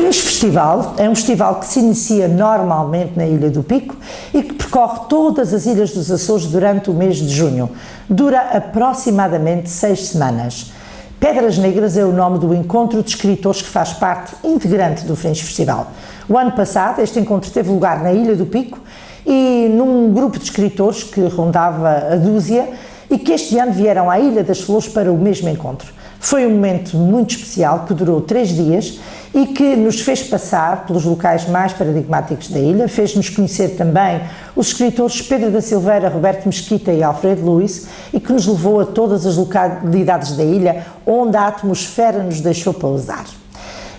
Fringe Festival é um festival que se inicia normalmente na Ilha do Pico e que percorre todas as ilhas dos Açores durante o mês de junho. Dura aproximadamente 6 semanas. Pedras Negras é o nome do encontro de escritores que faz parte integrante do Fringe Festival. O ano passado, este encontro teve lugar na Ilha do Pico e num grupo de escritores que rondava a dúzia e que este ano vieram à Ilha das Flores para o mesmo encontro. Foi um momento muito especial que durou 3 dias e que nos fez passar pelos locais mais paradigmáticos da ilha, fez-nos conhecer também os escritores Pedro da Silveira, Roberto Mesquita e Alfredo Luís e que nos levou a todas as localidades da ilha onde a atmosfera nos deixou pousar.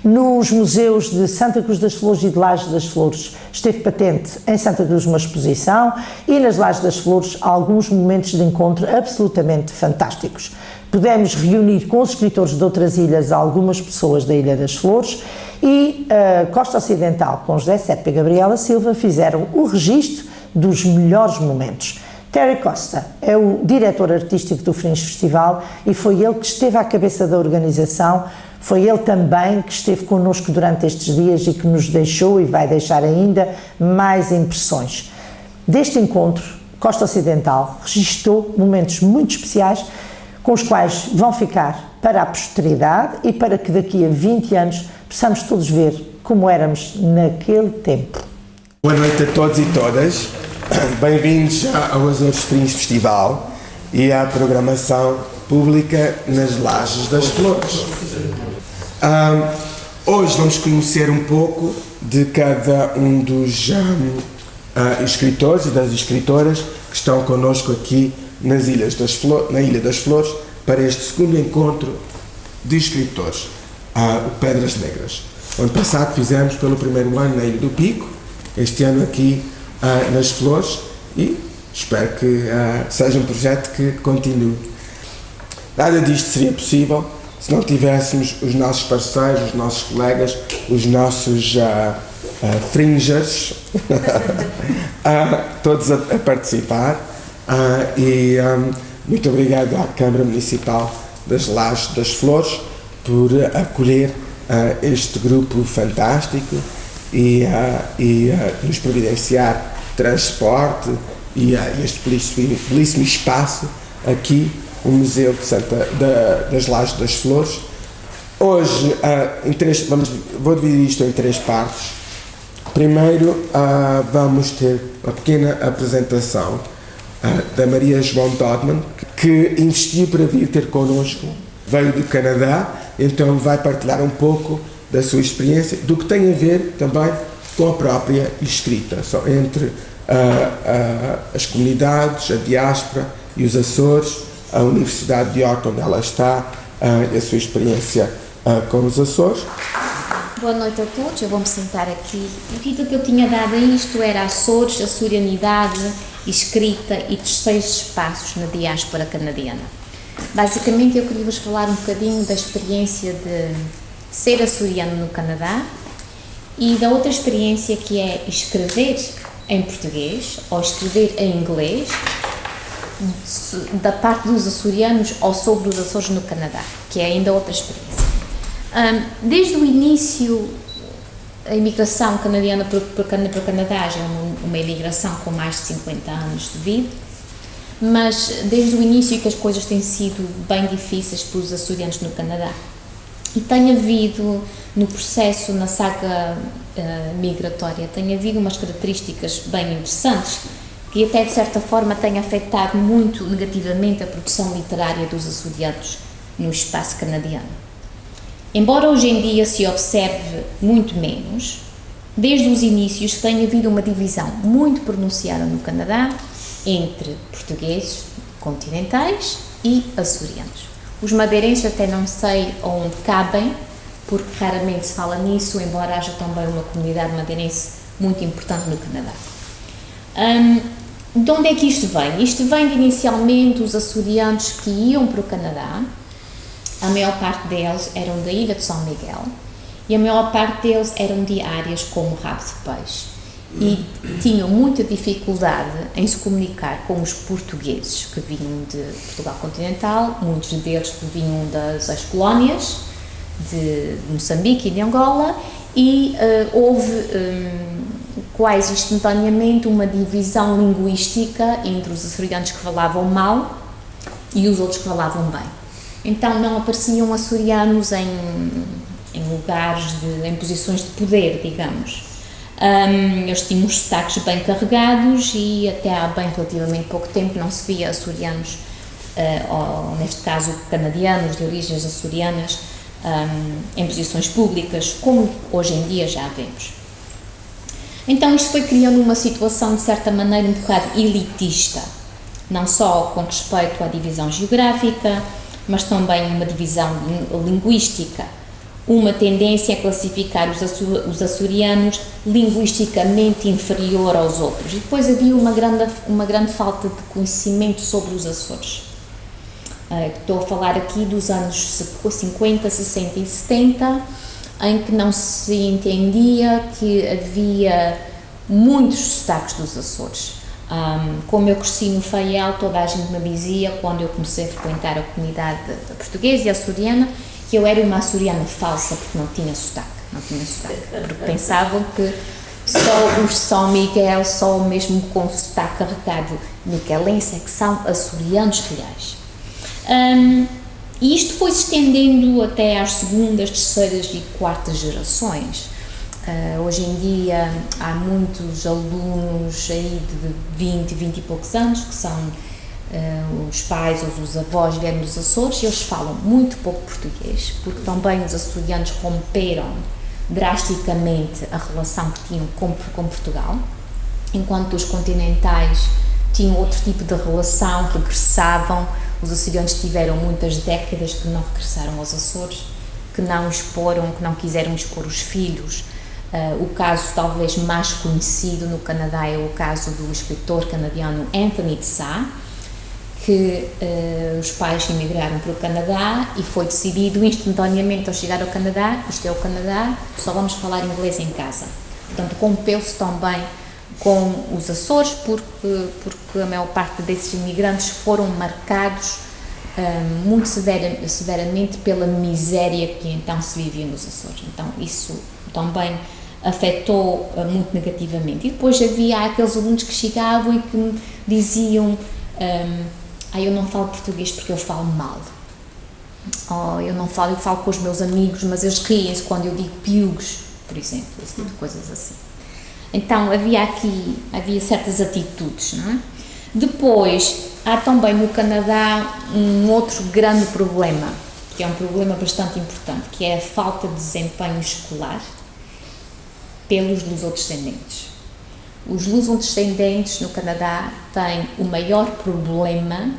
Nos museus de Santa Cruz das Flores e de Lajes das Flores esteve patente em Santa Cruz uma exposição e nas Lajes das Flores alguns momentos de encontro absolutamente fantásticos. Pudemos reunir com os escritores de outras ilhas algumas pessoas da Ilha das Flores e a Costa Ocidental, com José Sepe e Gabriela Silva, fizeram o registro dos melhores momentos. Terry Costa é o diretor artístico do Fringe Festival e foi ele que esteve à cabeça da organização, foi ele também que esteve connosco durante estes dias e que nos deixou e vai deixar ainda mais impressões. Deste encontro, Costa Ocidental registou momentos muito especiais com os quais vão ficar para a posteridade e para que daqui a 20 anos possamos todos ver como éramos naquele tempo. Boa noite a todos e todas, bem-vindos ao Açores Fringe Festival e à programação pública nas Lajes das Flores. Hoje vamos conhecer um pouco de cada um dos escritores e das escritoras que estão connosco aqui na Ilha das Flores para este segundo encontro de escritores, o Pedras Negras. O ano passado fizemos pelo primeiro ano na Ilha do Pico, este ano aqui nas Flores e espero que seja um projeto que continue. Nada disto seria possível se não tivéssemos os nossos parceiros, os nossos colegas, os nossos fringers, todos a participar. Muito obrigado à Câmara Municipal das Lajes das Flores por acolher este grupo fantástico e nos providenciar transporte e este belíssimo espaço aqui, o Museu das Lajes das Flores. Hoje, vou dividir isto em 3 partes. Primeiro, vamos ter uma pequena apresentação da Maria João Dodman, que investiu para vir ter connosco, veio do Canadá, então vai partilhar um pouco da sua experiência, do que tem a ver também com a própria escrita, entre as comunidades, a diáspora e os Açores, a Universidade de Horta, onde ela está, a sua experiência com os Açores. Boa noite a todos, eu vou-me sentar aqui. O título que eu tinha dado a isto era Açores, açorianidade, escrita e terceiros espaços na diáspora canadiana. Basicamente eu queria vos falar um bocadinho da experiência de ser açoriano no Canadá e da outra experiência que é escrever em português ou escrever em inglês da parte dos açorianos ou sobre os Açores no Canadá, que é ainda outra experiência. Desde o início, a imigração canadiana para o Canadá já é uma imigração com mais de 50 anos de vida, mas desde o início que as coisas têm sido bem difíceis para os açorianos no Canadá. E tem havido, no processo, na saga migratória, tem havido umas características bem interessantes que até de certa forma têm afetado muito negativamente a produção literária dos açorianos no espaço canadiano. Embora hoje em dia se observe muito menos, desde os inícios tem havido uma divisão muito pronunciada no Canadá entre portugueses continentais e açorianos. Os madeirenses até não sei onde cabem, porque raramente se fala nisso, embora haja também uma comunidade madeirense muito importante no Canadá. De onde é que isto vem? Isto vem de inicialmente os açorianos que iam para o Canadá. A maior parte deles eram da Ilha de São Miguel e a maior parte deles eram de áreas como Rabo de Peixe e tinham muita dificuldade em se comunicar com os portugueses que vinham de Portugal continental, muitos deles que vinham das ex-colónias de Moçambique e de Angola e houve quase instantaneamente uma divisão linguística entre os açorianos que falavam mal e os outros que falavam bem. Então não apareciam açorianos em lugares, em posições de poder, digamos. Eles tinham os sotaques bem carregados e até há bem relativamente pouco tempo não se via açorianos, ou neste caso canadianos de origens açorianas, em posições públicas, como hoje em dia já vemos. Então isto foi criando uma situação de certa maneira um bocado elitista, não só com respeito à divisão geográfica, mas também uma divisão linguística, uma tendência a classificar os açorianos linguisticamente inferior aos outros. E depois havia uma grande falta de conhecimento sobre os Açores. Estou a falar aqui dos anos 50, 60 e 70, em que não se entendia que havia muitos sotaques dos Açores. Como eu cresci no Faial, toda a gente me dizia, quando eu comecei a frequentar a comunidade portuguesa e açoriana, que eu era uma açoriana falsa porque não tinha sotaque, porque pensavam que só os de São Miguel, só mesmo com o sotaque carregado miquelense é que são açorianos reais. E isto foi se estendendo até às segundas, terceiras e quartas gerações. Hoje em dia há muitos alunos aí de 20 e poucos anos que são os pais ou os avós vieram dos Açores e eles falam muito pouco português, porque também os açorianos romperam drasticamente a relação que tinham com Portugal, enquanto os continentais tinham outro tipo de relação, regressavam. Os açorianos tiveram muitas décadas que não regressaram aos Açores, que não exporam, que não quiseram expor os filhos. O caso talvez mais conhecido no Canadá é o caso do escritor canadiano Anthony de Sa, que os pais emigraram para o Canadá e foi decidido instantaneamente ao chegar ao Canadá, isto é o Canadá, só vamos falar inglês em casa. Portanto, rompeu-se também com os Açores porque a maior parte desses imigrantes foram marcados muito severamente pela miséria que então se vivia nos Açores. Então isso também afetou muito negativamente. E depois havia aqueles alunos que chegavam e que me diziam eu não falo português porque eu falo mal. Eu falo com os meus amigos, mas eles riem-se quando eu digo piugos, por exemplo, esse tipo de coisas assim. Então havia certas atitudes, não é? Depois, há também no Canadá um outro grande problema, que é um problema bastante importante, que é a falta de desempenho escolar pelos lusodescendentes. Os lusodescendentes no Canadá têm o maior problema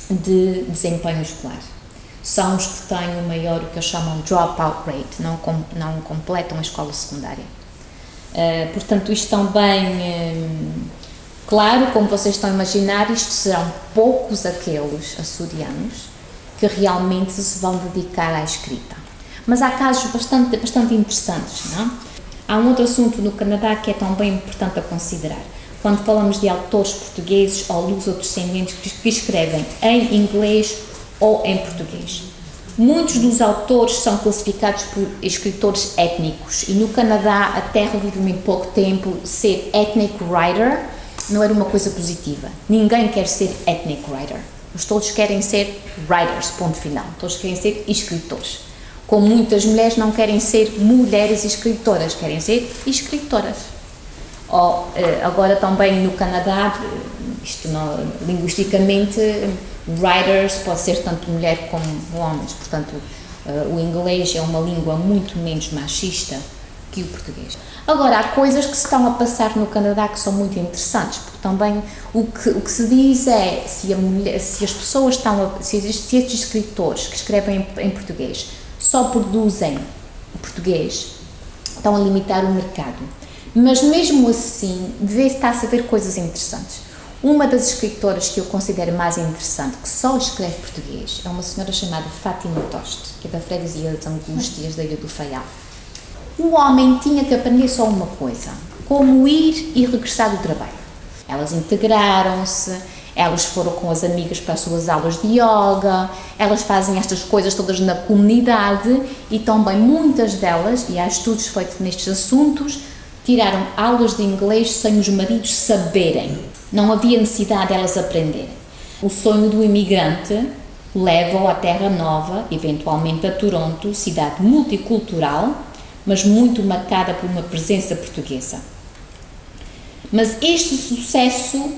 de desempenho escolar. São os que têm o maior, o que eles chamam dropout rate, não completam a escola secundária. Portanto, isto também, claro, como vocês estão a imaginar, isto serão poucos aqueles açorianos que realmente se vão dedicar à escrita. Mas há casos bastante interessantes, não? Há um outro assunto no Canadá que é também importante a considerar. Quando falamos de autores portugueses ou lusodescendentes que escrevem em inglês ou em português. Muitos dos autores são classificados por escritores étnicos e no Canadá, até relativamente pouco tempo, ser ethnic writer não era uma coisa positiva. Ninguém quer ser ethnic writer. Todos querem ser writers, ponto final. Todos querem ser escritores. Como muitas mulheres não querem ser mulheres escritoras, querem ser escritoras. Agora também no Canadá, linguisticamente, writers pode ser tanto mulher como homens, portanto o inglês é uma língua muito menos machista que o português. Agora, há coisas que se estão a passar no Canadá que são muito interessantes, porque também o que se diz é se as pessoas se estes escritores que escrevem em português só produzem português, estão a limitar o mercado. Mas mesmo assim, está-se a ver coisas interessantes. Uma das escritoras que eu considero mais interessante, que só escreve português, é uma senhora chamada Fátima Toste, que é da freguesia das Angústias, da Ilha do Faial. O homem tinha que aprender só uma coisa, como ir e regressar do trabalho. Elas integraram-se, Elas foram com as amigas para as suas aulas de yoga, elas fazem estas coisas todas na comunidade e também muitas delas, e há estudos feitos nestes assuntos, tiraram aulas de inglês sem os maridos saberem. Não havia necessidade delas aprenderem. O sonho do imigrante leva-o à Terra Nova, eventualmente a Toronto, cidade multicultural, mas muito marcada por uma presença portuguesa. Mas este sucesso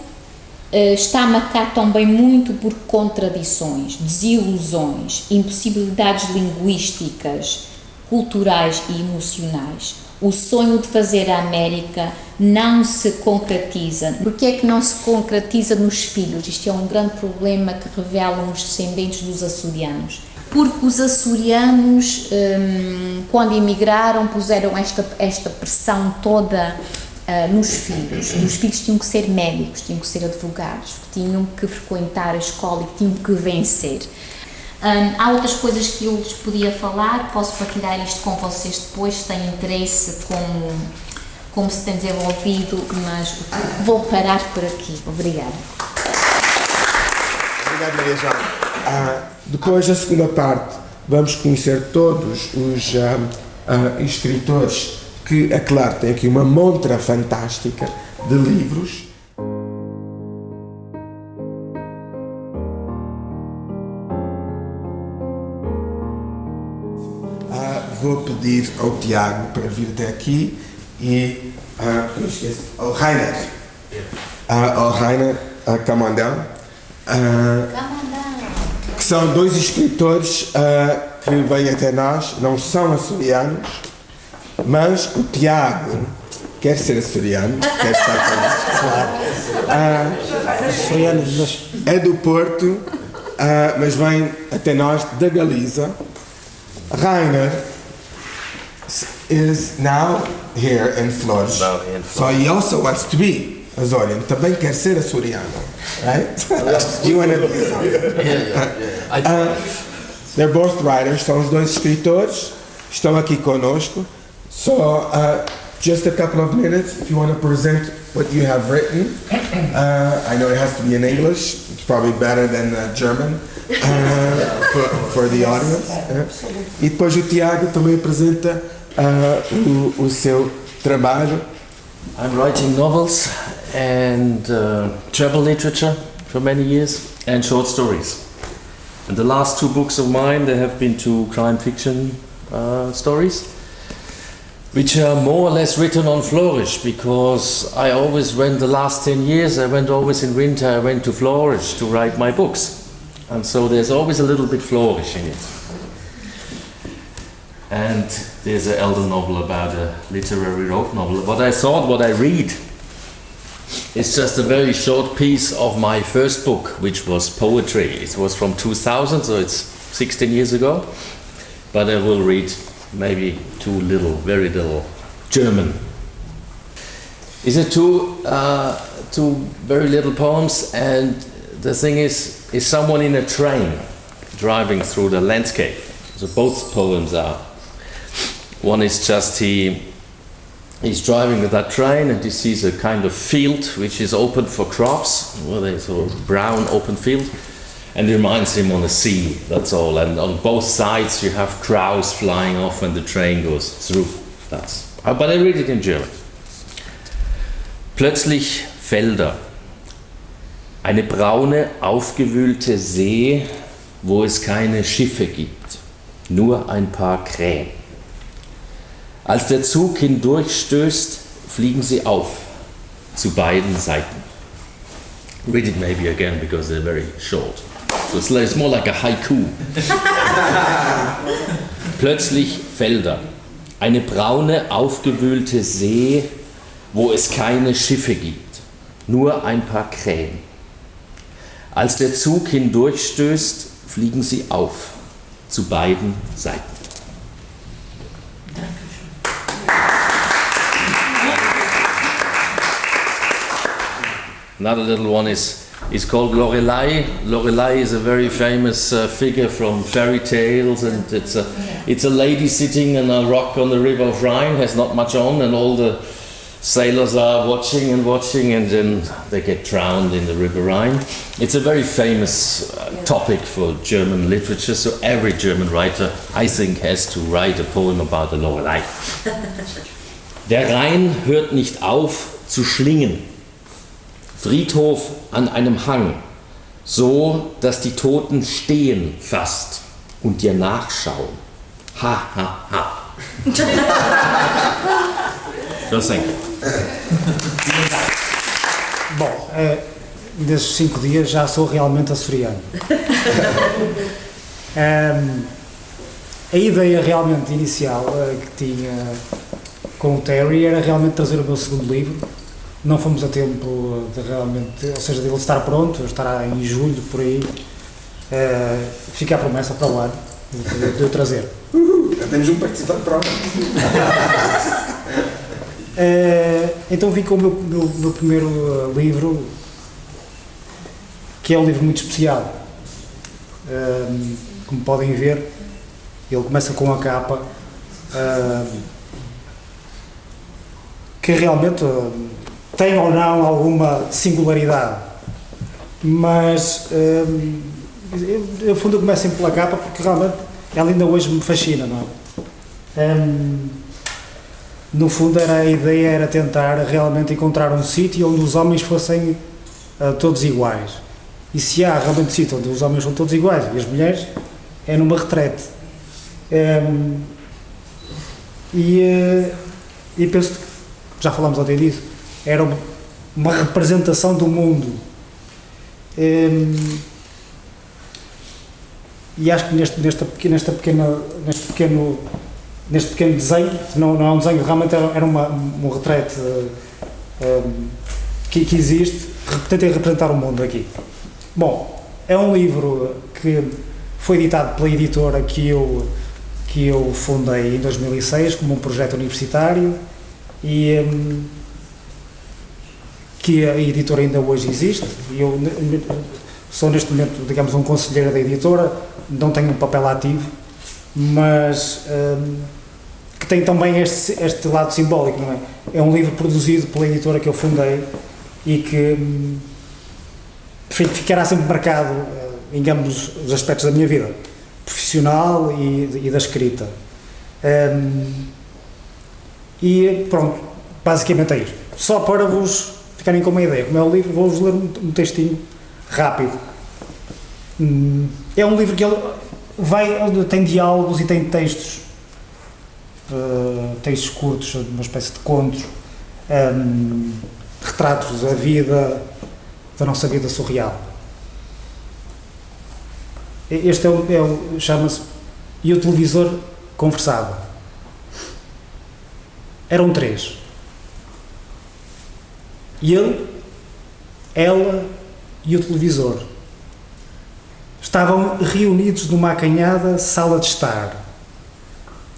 está marcado também muito por contradições, desilusões, impossibilidades linguísticas, culturais e emocionais. O sonho de fazer a América não se concretiza. Por que é que não se concretiza nos filhos? Isto é um grande problema que revelam os descendentes dos açorianos. Porque os açorianos, quando emigraram, puseram esta pressão toda nos filhos. E os filhos tinham que ser médicos, tinham que ser advogados, tinham que frequentar a escola e tinham que vencer. Há outras coisas que eu lhes podia falar, posso partilhar isto com vocês depois, se têm interesse, como se tem desenvolvido, mas vou parar por aqui. Obrigada. Obrigado, Maria João. Depois, a segunda parte, vamos conhecer todos os escritores que, é claro, tem aqui uma montra fantástica de livros. Vou pedir ao Tiago para vir até aqui e ao Rainer. Ao Rainer Camandel. Que são dois escritores que vêm até nós, não são açorianos, mas o Tiago quer ser açoriano, quer estar connosco. É do Porto, mas vem até nós da Galiza. Rainer is now here in Flores. So he also wants to be Azorian. Também quer ser açoriano, right? You want to be Azorian. They're both writers. São os dois escritores. Estão aqui conosco. So, just a couple of minutes if you want to present what you have written. I know it has to be in English. It's probably better than German for the audience. E depois o Tiago também apresenta o seu trabalho. I'm writing novels and travel literature for many years and short stories. And the last two books of mine, they have been two crime fiction stories, which are more or less written on Flores, because I always went, the last 10 years, I went always in winter, I went to Flores to write my books. And so there's always a little bit Florish in it. And there's an elder novel about a literary road novel. What I thought, what I read, is just a very short piece of my first book, which was poetry. It was from 2000, so it's 16 years ago. But I will read maybe very little German. It's two very little poems, and the thing is someone in a train driving through the landscape. So both poems are. One is just he's driving with that train and he sees a kind of field which is open for crops, well, there's a brown open field, and it reminds him on the sea, that's all. And on both sides you have crows flying off when the train goes through. But I read it in German. Plötzlich Felder. Eine braune, aufgewühlte See, wo es keine Schiffe gibt, nur ein paar Krähen. Als der Zug hindurchstößt, fliegen sie auf, zu beiden Seiten. Read it maybe again, because they're very short. So it's more like a haiku. Plötzlich Felder. Eine braune, aufgewühlte See, wo es keine Schiffe gibt, nur ein paar Krähen. Als der Zug hindurchstößt, fliegen sie auf, zu beiden Seiten. Another little one is called Lorelei. Lorelei is a very famous figure from fairy tales, and it's a lady sitting on a rock on the river of Rhine, has not much on, and all the sailors are watching and watching, and then they get drowned in the River Rhine. It's a very famous topic for German literature, so every German writer, I think, has to write a poem about the Lorelei. Der Rhein hört nicht auf zu schlingen. Friedhof an einem Hang, so dass die Toten stehen fast und dir nachschauen. Ha, ha, ha. Just think. Bom, desses 5 dias já sou realmente açoriano. A ideia realmente inicial que tinha com o Terry era realmente trazer o meu segundo livro. Não fomos a tempo de realmente, ou seja, de ele estar pronto, estará em julho, por aí. Fica a promessa para o ano de eu trazer. Já temos um participante próprio. Então vim com o meu primeiro livro, que é um livro muito especial. Como podem ver, ele começa com a capa que realmente tem ou não alguma singularidade, mas eu fundo eu começo pela capa porque realmente ela ainda hoje me fascina, não é? No fundo a ideia era tentar realmente encontrar um sítio onde os homens fossem todos iguais, e se há realmente sítio onde os homens são todos iguais e as mulheres, é numa retrete. E penso que, já falámos ontem disso, era uma representação do mundo. E acho que neste pequeno desenho, não é um desenho, realmente era um retrato que existe, tentei representar o mundo aqui. Bom, é um livro que foi editado pela editora que eu fundei em 2006 como um projeto universitário e que a editora ainda hoje existe. Eu sou neste momento, digamos, um conselheiro da editora, não tenho um papel ativo, mas que tem também este lado simbólico, não é? É um livro produzido pela editora que eu fundei e que ficará sempre marcado em ambos os aspectos da minha vida, profissional e da escrita. E pronto, basicamente é isto. Só para vos ficarem com uma ideia, como é o livro, vou-vos ler um textinho rápido. É um livro que tem diálogos e tem textos curtos, uma espécie de contos, retratos da nossa vida surreal. Este chama-se E o Televisor Conversava. Eram 3. Ele, ela e o televisor. Estavam reunidos numa acanhada sala de estar.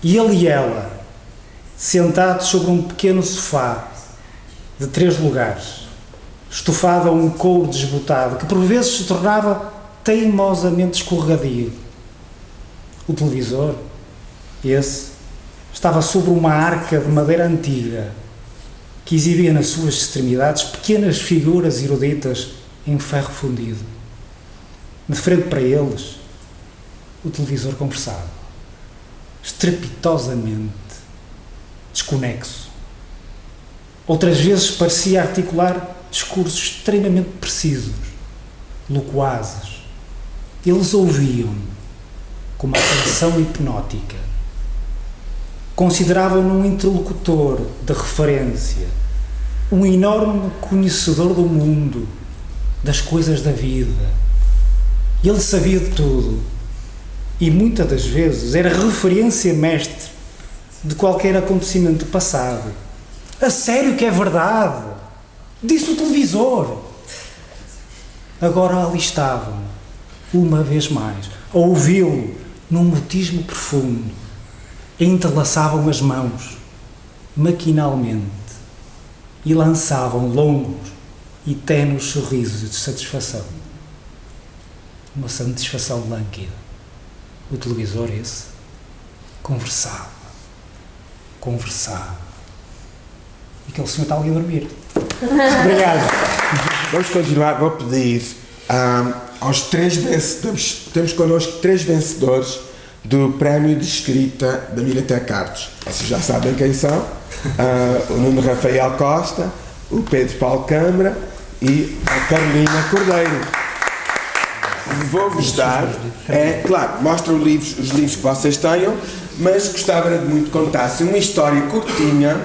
E ele e ela, sentados sobre um pequeno sofá de 3 lugares, estofado a um couro desbotado, que por vezes se tornava teimosamente escorregadio. O televisor, esse, estava sobre uma arca de madeira antiga, que exibia nas suas extremidades pequenas figuras eruditas em ferro fundido. De frente para eles, o televisor conversava, estrepitosamente, desconexo. Outras vezes parecia articular discursos extremamente precisos, loquazes. Eles ouviam-me com uma atenção hipnótica. Consideravam-no um interlocutor de referência, um enorme conhecedor do mundo, das coisas da vida. Ele sabia de tudo e muitas das vezes era referência mestre de qualquer acontecimento passado. A sério que é verdade? Disse o televisor. Agora ali estavam, uma vez mais, a ouvi-lo num mutismo profundo. Entrelaçavam as mãos, maquinalmente, e lançavam longos e ténues sorrisos de satisfação. Uma satisfação lânguida. O televisor E aquele senhor está ali a dormir. Obrigado. Vamos continuar, vou pedir aos 3 vencedores, temos connosco 3 vencedores do Prémio de Escrita da Biblioteca Artes. Vocês já sabem quem são, o Nuno Rafael Costa, o Pedro Paulo Câmara e a Carolina Cordeiro. Vou-vos dar, claro, mostram os livros que vocês tenham, mas gostava de muito contassem uma história curtinha,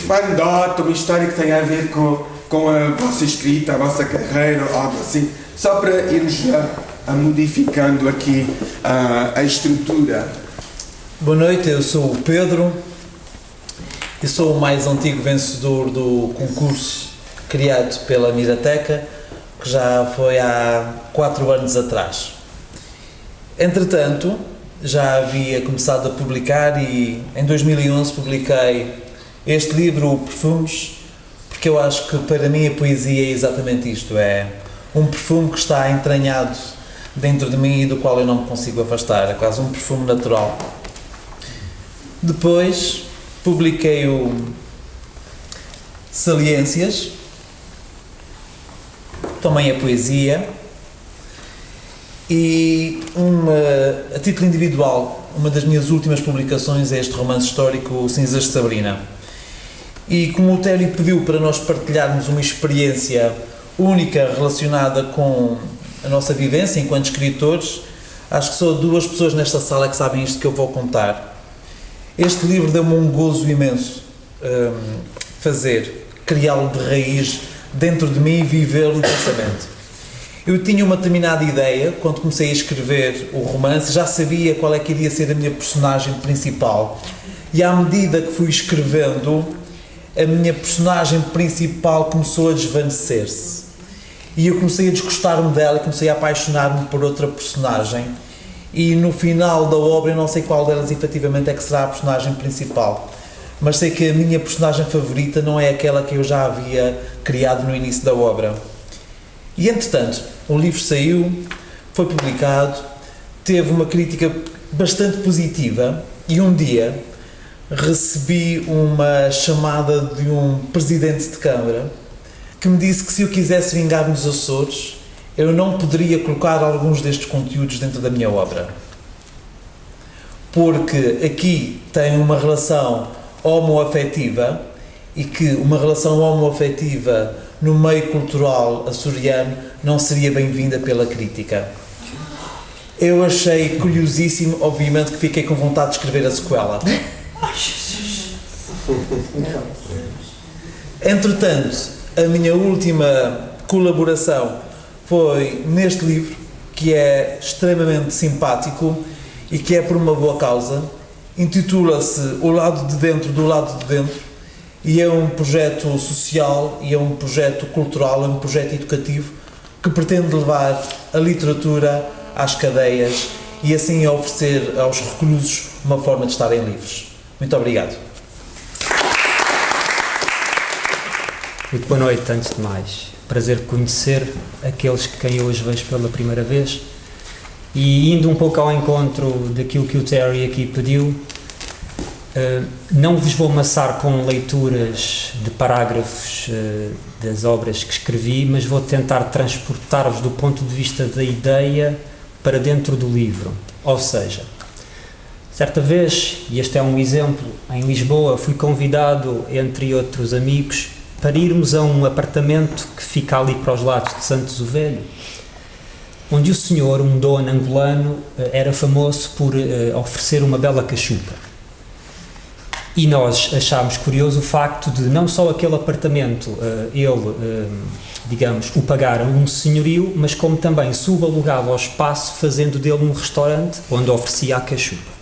uma anedota, uma história que tenha a ver com a vossa escrita, a vossa carreira, ou algo assim, só para irmos modificando aqui a estrutura. Boa noite, eu sou o Pedro e sou o mais antigo vencedor do concurso criado pela Mirateca, que já foi há 4 anos atrás. Entretanto, já havia começado a publicar e em 2011 publiquei este livro, o Perfumes, porque eu acho que para mim a poesia é exatamente isto, é um perfume que está entranhado dentro de mim e do qual eu não me consigo afastar, é quase um perfume natural. Depois publiquei o Saliências, também a poesia, e a título individual, uma das minhas últimas publicações é este romance histórico, Cinzas de Sabrina. E como o Tério pediu para nós partilharmos uma experiência única relacionada com a nossa vivência enquanto escritores, acho que só 2 pessoas nesta sala que sabem isto que eu vou contar. Este livro deu-me um gozo imenso criá-lo de raiz dentro de mim e vivê-lo intensamente. Eu tinha uma determinada ideia quando comecei a escrever o romance, já sabia qual é que iria ser a minha personagem principal, e à medida que fui escrevendo, a minha personagem principal começou a desvanecer-se. E eu comecei a desgostar-me dela e comecei a apaixonar-me por outra personagem. E no final da obra eu não sei qual delas efetivamente é que será a personagem principal. Mas sei que a minha personagem favorita não é aquela que eu já havia criado no início da obra. E entretanto, o livro saiu, foi publicado, teve uma crítica bastante positiva e um dia recebi uma chamada de um presidente de Câmara que me disse que se eu quisesse vingar nos Açores, eu não poderia colocar alguns destes conteúdos dentro da minha obra. Porque aqui tem uma relação homoafetiva e que uma relação homoafetiva no meio cultural açoriano não seria bem-vinda pela crítica. Eu achei curiosíssimo, obviamente que fiquei com vontade de escrever a sequela. Entretanto, a minha última colaboração foi neste livro, que é extremamente simpático e que é por uma boa causa. Intitula-se O Lado de Dentro do Lado de Dentro e é um projeto social e é um projeto cultural, é um projeto educativo que pretende levar a literatura às cadeias e assim oferecer aos reclusos uma forma de estarem livres. Muito obrigado. Muito boa noite, antes de mais. Prazer conhecer aqueles que quem hoje vejo pela primeira vez. E indo um pouco ao encontro daquilo que o Terry aqui pediu, não vos vou amassar com leituras de parágrafos das obras que escrevi, mas vou tentar transportar-vos do ponto de vista da ideia para dentro do livro. Ou seja, certa vez, e este é um exemplo, em Lisboa, fui convidado, entre outros amigos, para irmos a um apartamento que fica ali para os lados de Santos o Velho, onde o senhor, um dono angolano, era famoso por oferecer uma bela cachupa. E nós achámos curioso o facto de não só aquele apartamento digamos, o pagara um senhorio, mas como também subalugava o espaço fazendo dele um restaurante onde oferecia a cachupa.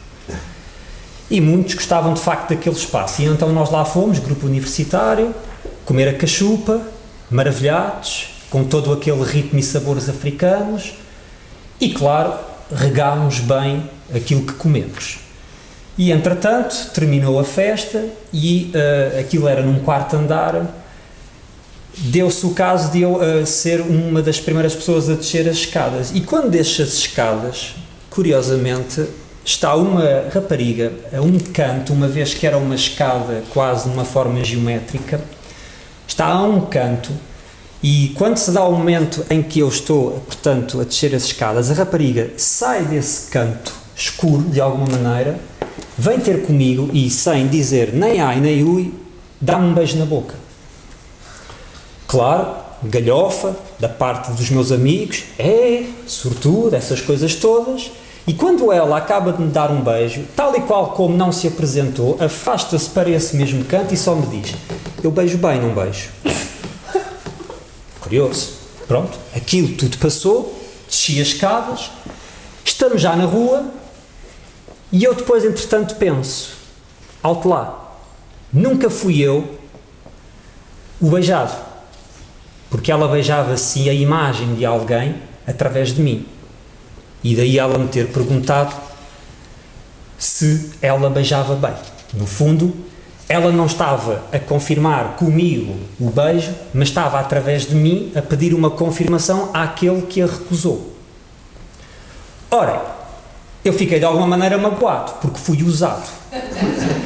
E muitos gostavam de facto daquele espaço. E então nós lá fomos, grupo universitário, comer a cachupa, maravilhados, com todo aquele ritmo e sabores africanos e, claro, regámos bem aquilo que comemos. E, entretanto, terminou a festa e aquilo era num quarto andar. Deu-se o caso de eu ser uma das primeiras pessoas a descer as escadas. E quando desço as escadas, curiosamente, está uma rapariga a um canto, uma vez que era uma escada quase numa forma geométrica, está a um canto e quando se dá o momento em que eu estou, portanto, a descer as escadas, a rapariga sai desse canto escuro, de alguma maneira, vem ter comigo e, sem dizer nem ai nem ui, dá-me um beijo na boca. Claro, galhofa, da parte dos meus amigos, sortudo, essas coisas todas. E quando ela acaba de me dar um beijo, tal e qual como não se apresentou, afasta-se para esse mesmo canto e só me diz: eu beijo bem, não beijo. Curioso. Pronto, aquilo tudo passou, desci as escadas, estamos já na rua e eu depois, entretanto, penso, alto lá, nunca fui eu o beijado, porque ela beijava assim a imagem de alguém através de mim. E daí ela me ter perguntado se ela beijava bem. No fundo, ela não estava a confirmar comigo o beijo, mas estava através de mim a pedir uma confirmação àquele que a recusou. Ora, eu fiquei de alguma maneira magoado, porque fui usado.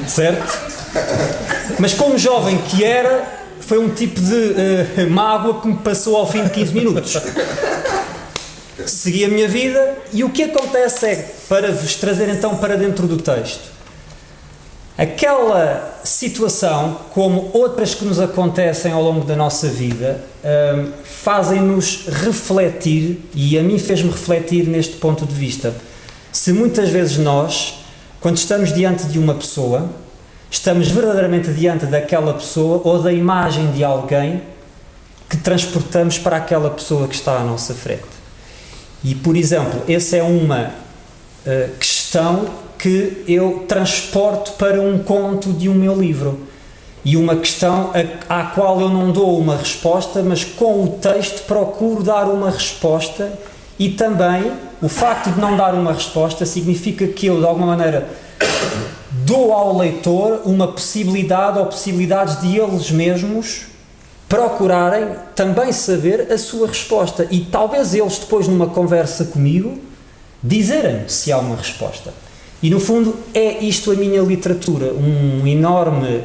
Certo? Mas como jovem que era, foi um tipo de mágoa que me passou ao fim de 15 minutos. Segui a minha vida e o que acontece é, para vos trazer então para dentro do texto, aquela situação, como outras que nos acontecem ao longo da nossa vida, fazem-nos refletir, e a mim fez-me refletir neste ponto de vista. Se muitas vezes nós, quando estamos diante de uma pessoa, estamos verdadeiramente diante daquela pessoa ou da imagem de alguém que transportamos para aquela pessoa que está à nossa frente. E, por exemplo, essa é uma questão que eu transporto para um conto de um meu livro. E uma questão à qual eu não dou uma resposta, mas com o texto procuro dar uma resposta, e também o facto de não dar uma resposta significa que eu, de alguma maneira, dou ao leitor uma possibilidade ou possibilidades de eles mesmos procurarem também saber a sua resposta e talvez eles depois numa conversa comigo dizerem se há uma resposta. E no fundo é isto a minha literatura, um enorme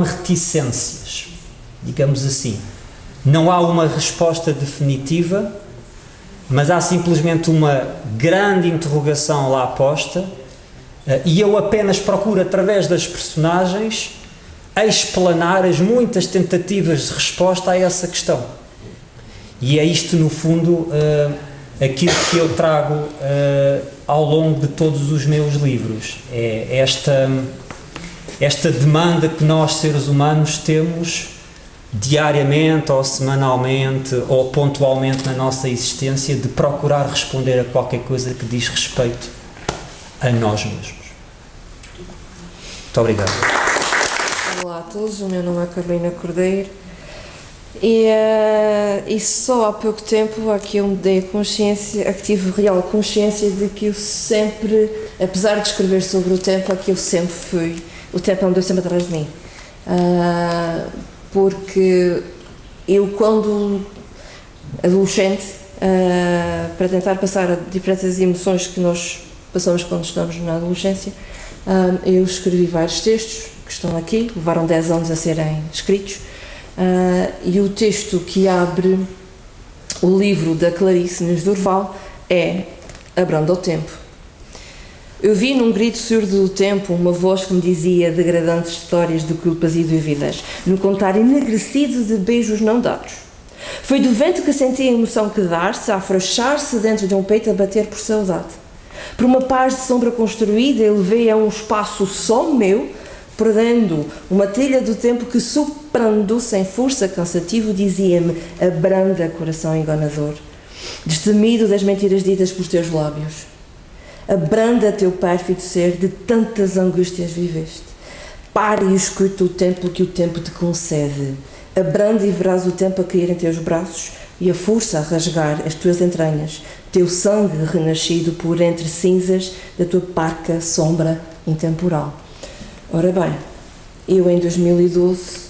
reticências, digamos assim. Não há uma resposta definitiva, mas há simplesmente uma grande interrogação lá posta, e eu apenas procuro através das personagens explanar as muitas tentativas de resposta a essa questão. E é isto, no fundo, aquilo que eu trago ao longo de todos os meus livros. É esta demanda que nós, seres humanos, temos diariamente ou semanalmente ou pontualmente na nossa existência de procurar responder a qualquer coisa que diz respeito a nós mesmos. Muito obrigado. Olá a todos, o meu nome é Carolina Cordeiro e só há pouco tempo é que eu me dei consciência, que tive real consciência de que eu sempre, apesar de escrever sobre o tempo, é que eu sempre fui, o tempo andou sempre atrás de mim, porque eu quando adolescente, para tentar passar diferentes emoções que nós passamos quando estamos na adolescência, eu escrevi vários textos que estão aqui, levaram 10 anos a serem escritos, e o texto que abre o livro da Clarice Nunes Durval é Abranda o Tempo. Eu vi num grito surdo do tempo uma voz que me dizia degradantes histórias de culpas e dúvidas, no contar enegrecido de beijos não dados. Foi do vento que senti a emoção que dar-se, a afrouxar-se dentro de um peito a bater por saudade. Por uma paz de sombra construída, eu levei a um espaço só meu, perdendo uma trilha do tempo que, soprando sem força cansativo, dizia-me: abranda, coração enganador, destemido das mentiras ditas por teus lábios. Abranda, teu pérfido ser, de tantas angústias viveste. Pare e escuta o tempo que o tempo te concede. Abranda e verás o tempo a cair em teus braços e a força a rasgar as tuas entranhas, teu sangue renascido por entre cinzas da tua parca sombra intemporal. Ora bem, eu em 2012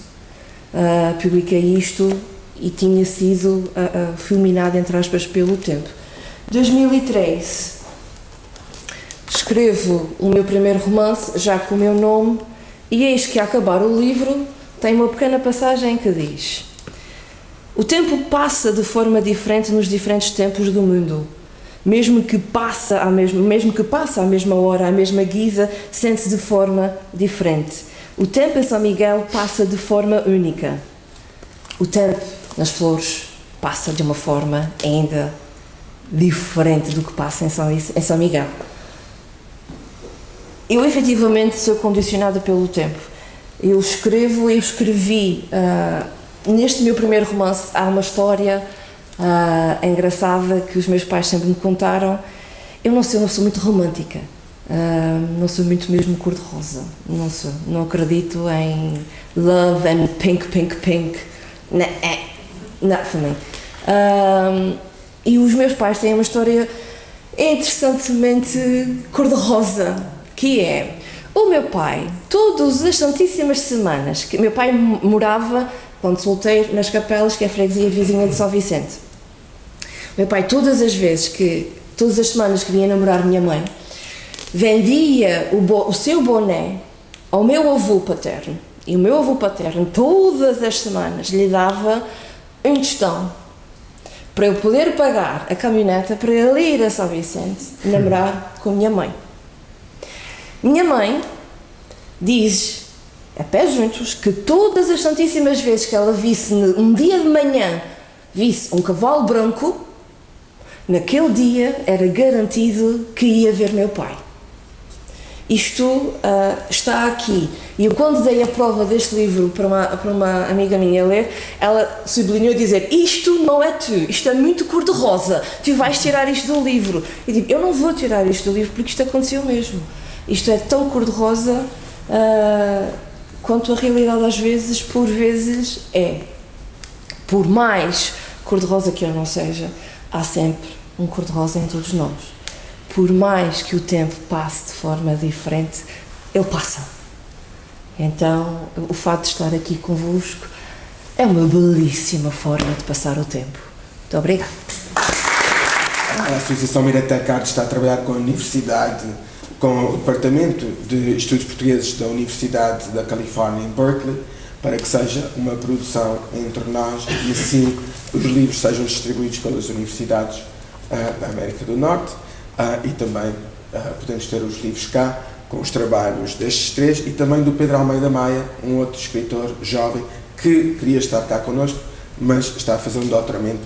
publiquei isto e tinha sido fulminado, entre aspas, pelo tempo. 2013 escrevo o meu primeiro romance, já com o meu nome, e eis que, a acabar o livro, tem uma pequena passagem que diz: o tempo passa de forma diferente nos diferentes tempos do mundo. Mesmo que passe à mesma hora, à mesma guisa, sente-se de forma diferente. O tempo em São Miguel passa de forma única. O tempo nas flores passa de uma forma ainda diferente do que passa em São Miguel. Eu efetivamente sou condicionada pelo tempo. Eu escrevi, neste meu primeiro romance há uma história engraçada que os meus pais sempre me contaram. Eu não sou muito romântica, não sou muito mesmo cor-de-rosa, não acredito em love and pink, not for me. E os meus pais têm uma história interessantemente cor-de-rosa, que é: o meu pai, todas as santíssimas semanas, que meu pai morava, quando solteiro, nas Capelas, que é a freguesia vizinha de São Vicente. Meu pai, todas as semanas que vinha namorar minha mãe, vendia o seu boné ao meu avô paterno. E o meu avô paterno, todas as semanas, lhe dava um tostão para eu poder pagar a caminhoneta para ele ir a São Vicente namorar com a minha mãe. Minha mãe diz, a pés juntos, que todas as santíssimas vezes que ela visse, um dia de manhã, visse um cavalo branco, naquele dia era garantido que ia ver meu pai. Isto está aqui. E eu, quando dei a prova deste livro para uma amiga minha ler, ela sublinhou a dizer: isto não é tu, isto é muito cor-de-rosa, tu vais tirar isto do livro. Eu digo: eu não vou tirar isto do livro porque isto aconteceu mesmo. Isto é tão cor-de-rosa quanto a realidade às vezes, por vezes, é. Por mais cor-de-rosa que eu não seja, há sempre um cor-de-rosa em todos nós. Por mais que o tempo passe de forma diferente, ele passa. Então, o fato de estar aqui convosco é uma belíssima forma de passar o tempo. Muito obrigada. A Associação Miratecard está a trabalhar com a Universidade, com o Departamento de Estudos Portugueses da Universidade da Califórnia em Berkeley, para que seja uma produção entre nós e assim os livros sejam distribuídos pelas universidades da América do Norte. E também podemos ter os livros cá, com os trabalhos destes três e também do Pedro Almeida Maia, um outro escritor jovem que queria estar cá connosco, mas está a fazer um doutoramento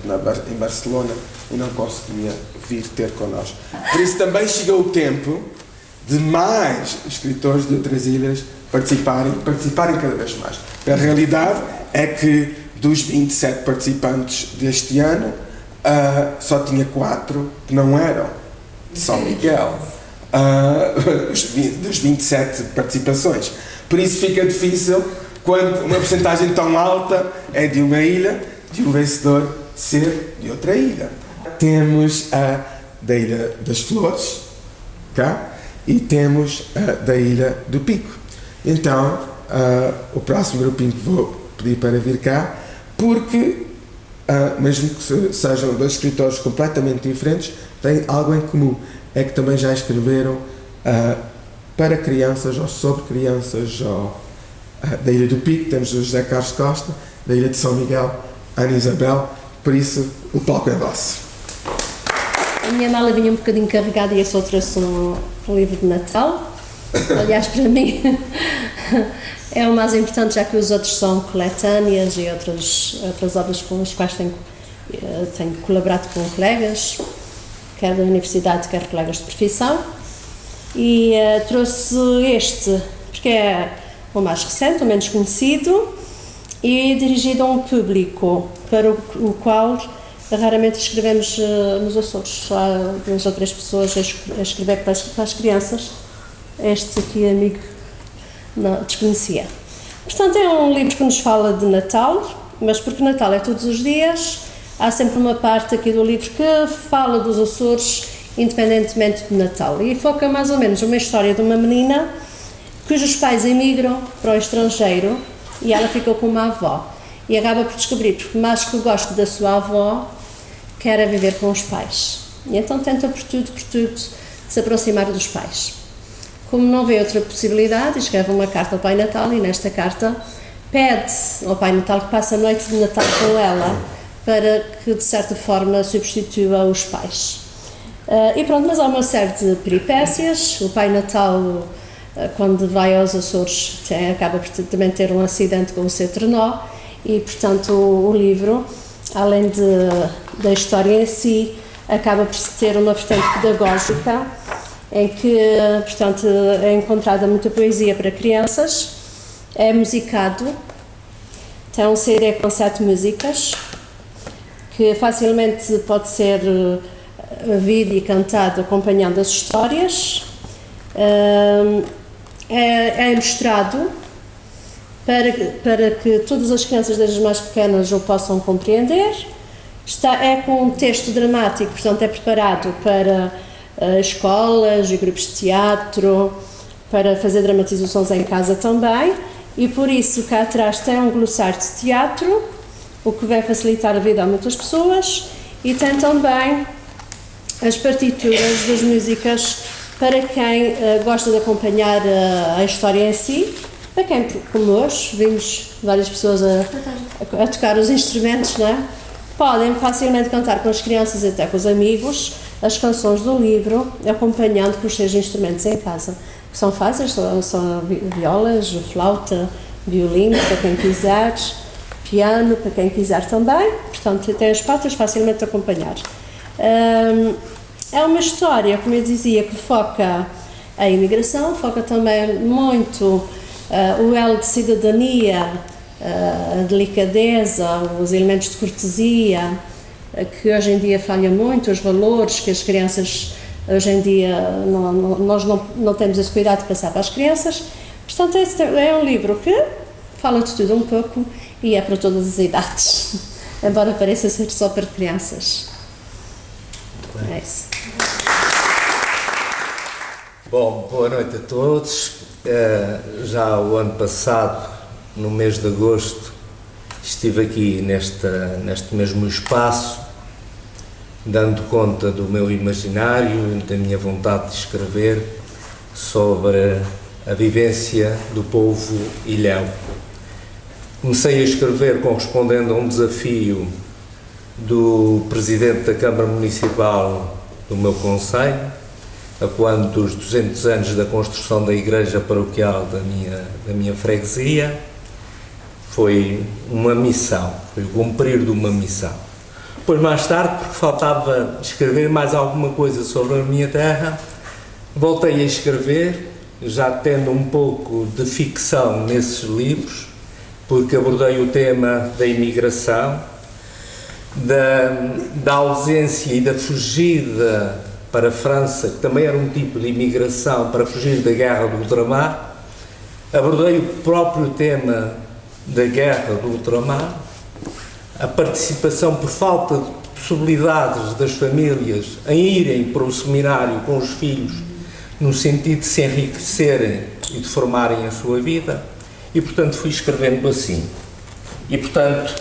em Barcelona e não conseguia vir ter connosco. Por isso também chegou o tempo de mais escritores de outras ilhas participarem cada vez mais. A realidade é que dos 27 participantes deste ano, só tinha 4 que não eram de São Miguel, das 27 participações. Por isso fica difícil, quando uma porcentagem tão alta é de uma ilha, de um vencedor ser de outra ilha. Temos a da Ilha das Flores, cá, e temos a da Ilha do Pico. Então, o próximo grupinho que vou pedir para vir cá, porque, mesmo que sejam dois escritores completamente diferentes, têm algo em comum, é que também já escreveram para crianças ou sobre crianças. Da Ilha do Pico temos o José Carlos Costa, da Ilha de São Miguel, a Ana Isabel, por isso o palco é vosso. A minha mala vinha um bocadinho carregada e eu só trouxe um livro de Natal. Aliás, para mim é o mais importante, já que os outros são coletâneas e outras obras com as quais tenho colaborado com colegas, quer da universidade, quer colegas de profissão. E trouxe este, porque é o mais recente, o menos conhecido, e dirigido a um público para o qual raramente escrevemos nos Açores. Só há 2 ou 3 pessoas a escrever para as crianças. Este aqui, amigo, não desconhecia. Portanto, é um livro que nos fala de Natal, mas porque Natal é todos os dias, há sempre uma parte aqui do livro que fala dos Açores, independentemente de Natal. E foca mais ou menos uma história de uma menina cujos pais emigram para o estrangeiro e ela ficou com uma avó. E acaba por descobrir, por mais que goste da sua avó, quer viver com os pais. E então tenta por tudo, de se aproximar dos pais. Como não vê outra possibilidade, escreve uma carta ao Pai Natal e nesta carta pede ao Pai Natal que passe a noite de Natal com ela para que, de certa forma, substitua os pais. E pronto, mas há uma série de peripécias. O Pai Natal, quando vai aos Açores, acaba por também ter um acidente com o seu trenó e, portanto, o livro, além da história em si, acaba por ter uma vertente pedagógica em que, portanto, é encontrada muita poesia para crianças, é musicado, tem um CD com 7 músicas, que facilmente pode ser ouvido e cantado acompanhando as histórias, é ilustrado para que todas as crianças, desde as mais pequenas, o possam compreender, é com um texto dramático, portanto é preparado para escolas e grupos de teatro, para fazer dramatizações em casa também, e por isso cá atrás tem um glossário de teatro, o que vai facilitar a vida a muitas pessoas, e tem também as partituras das músicas para quem gosta de acompanhar a história em si, para quem, como hoje, vimos várias pessoas a tocar os instrumentos, não é? Podem facilmente cantar com as crianças e até com os amigos as canções do livro, acompanhando com os seus instrumentos em casa, que são fáceis, são violas, flauta, violino, para quem quiser, piano, para quem quiser também, portanto tem as patas facilmente de acompanhar. É uma história, como eu dizia, que foca a imigração, foca também muito o elo de cidadania, a delicadeza, os elementos de cortesia, que hoje em dia falha muito, os valores que as crianças, hoje em dia, nós não temos esse cuidado de passar para as crianças. Portanto, é um livro que fala de tudo um pouco e é para todas as idades, embora pareça ser só para crianças. É isso. Bom, boa noite a todos. Já o ano passado, no mês de agosto, estive aqui neste mesmo espaço, dando conta do meu imaginário, da minha vontade de escrever sobre a vivência do povo ilhéu. Comecei a escrever correspondendo a um desafio do Presidente da Câmara Municipal do meu concelho, a quando dos 200 anos da construção da igreja paroquial da minha freguesia. Foi uma missão, foi o cumprir de uma missão. Depois, mais tarde, porque faltava escrever mais alguma coisa sobre a minha terra, voltei a escrever, já tendo um pouco de ficção nesses livros, porque abordei o tema da imigração, da ausência e da fugida para a França, que também era um tipo de imigração para fugir da guerra do ultramar. Abordei o próprio tema da guerra do ultramar, a participação por falta de possibilidades das famílias em irem para o seminário com os filhos, no sentido de se enriquecerem e de formarem a sua vida, e portanto fui escrevendo assim. E portanto,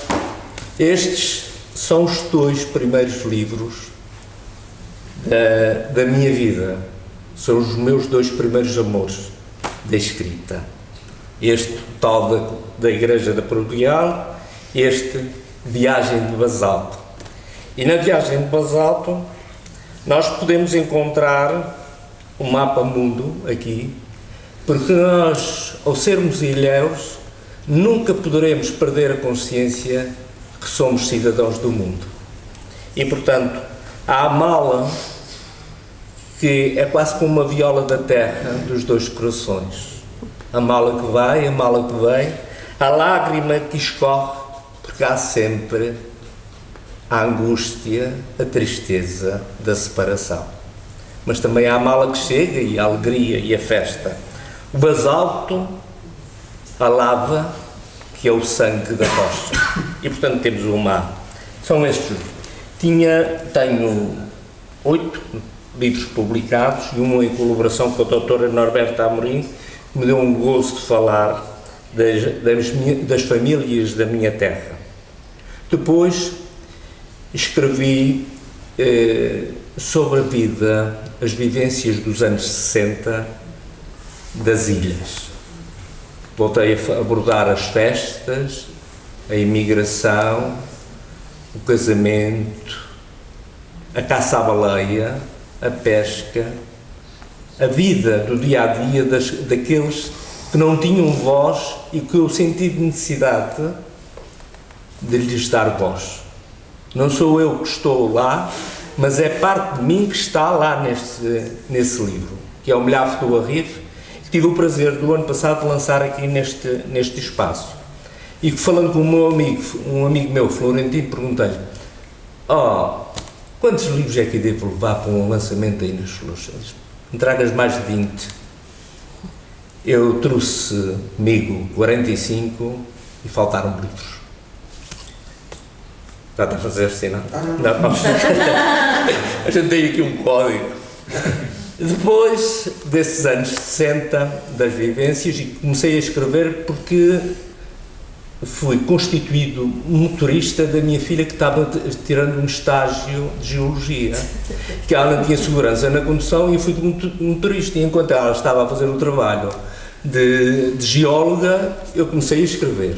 estes são os 2 primeiros livros da minha vida, são os meus 2 primeiros amores da escrita. Este tal da Igreja da Paroquial, este Viagem de Basalto. E na Viagem de Basalto nós podemos encontrar o mapa mundo aqui, porque nós, ao sermos ilhéus, nunca poderemos perder a consciência que somos cidadãos do mundo. E portanto, há a mala que é quase como uma viola da terra dos 2 corações. A mala que vai, a mala que vem, a lágrima que escorre, porque há sempre a angústia, a tristeza da separação. Mas também há a mala que chega e a alegria e a festa. O basalto, a lava, que é o sangue da rocha. E portanto temos o mar. São estes. Tenho 8 livros publicados e um em colaboração com a doutora Norberta Amorim, que me deu um gosto de falar das famílias da minha terra. Depois escrevi sobre a vida, as vivências dos anos 60 das ilhas. Voltei a abordar as festas, a imigração, o casamento, a caça à baleia, a pesca, a vida do dia-a-dia daqueles que não tinham voz e que eu senti necessidade de lhes dar voz. Não sou eu que estou lá, mas é parte de mim que está lá nesse livro, que é o Milhafo do Arrife, que tive o prazer do ano passado de lançar aqui neste espaço. E que, falando com um amigo meu, Florentino, perguntei-lhe: quantos livros é que devo levar para um lançamento aí nas Flores? Ele disse: me tragas mais de 20. Eu trouxe comigo 45 e faltaram livros. Já está a fazer sinal? Não. A gente tem aqui um código. Depois desses anos 60, das vivências, e comecei a escrever porque fui constituído motorista da minha filha, que estava tirando um estágio de geologia, que ela não tinha segurança na condução, e eu fui motorista, e enquanto ela estava a fazer o trabalho de geóloga, eu comecei a escrever.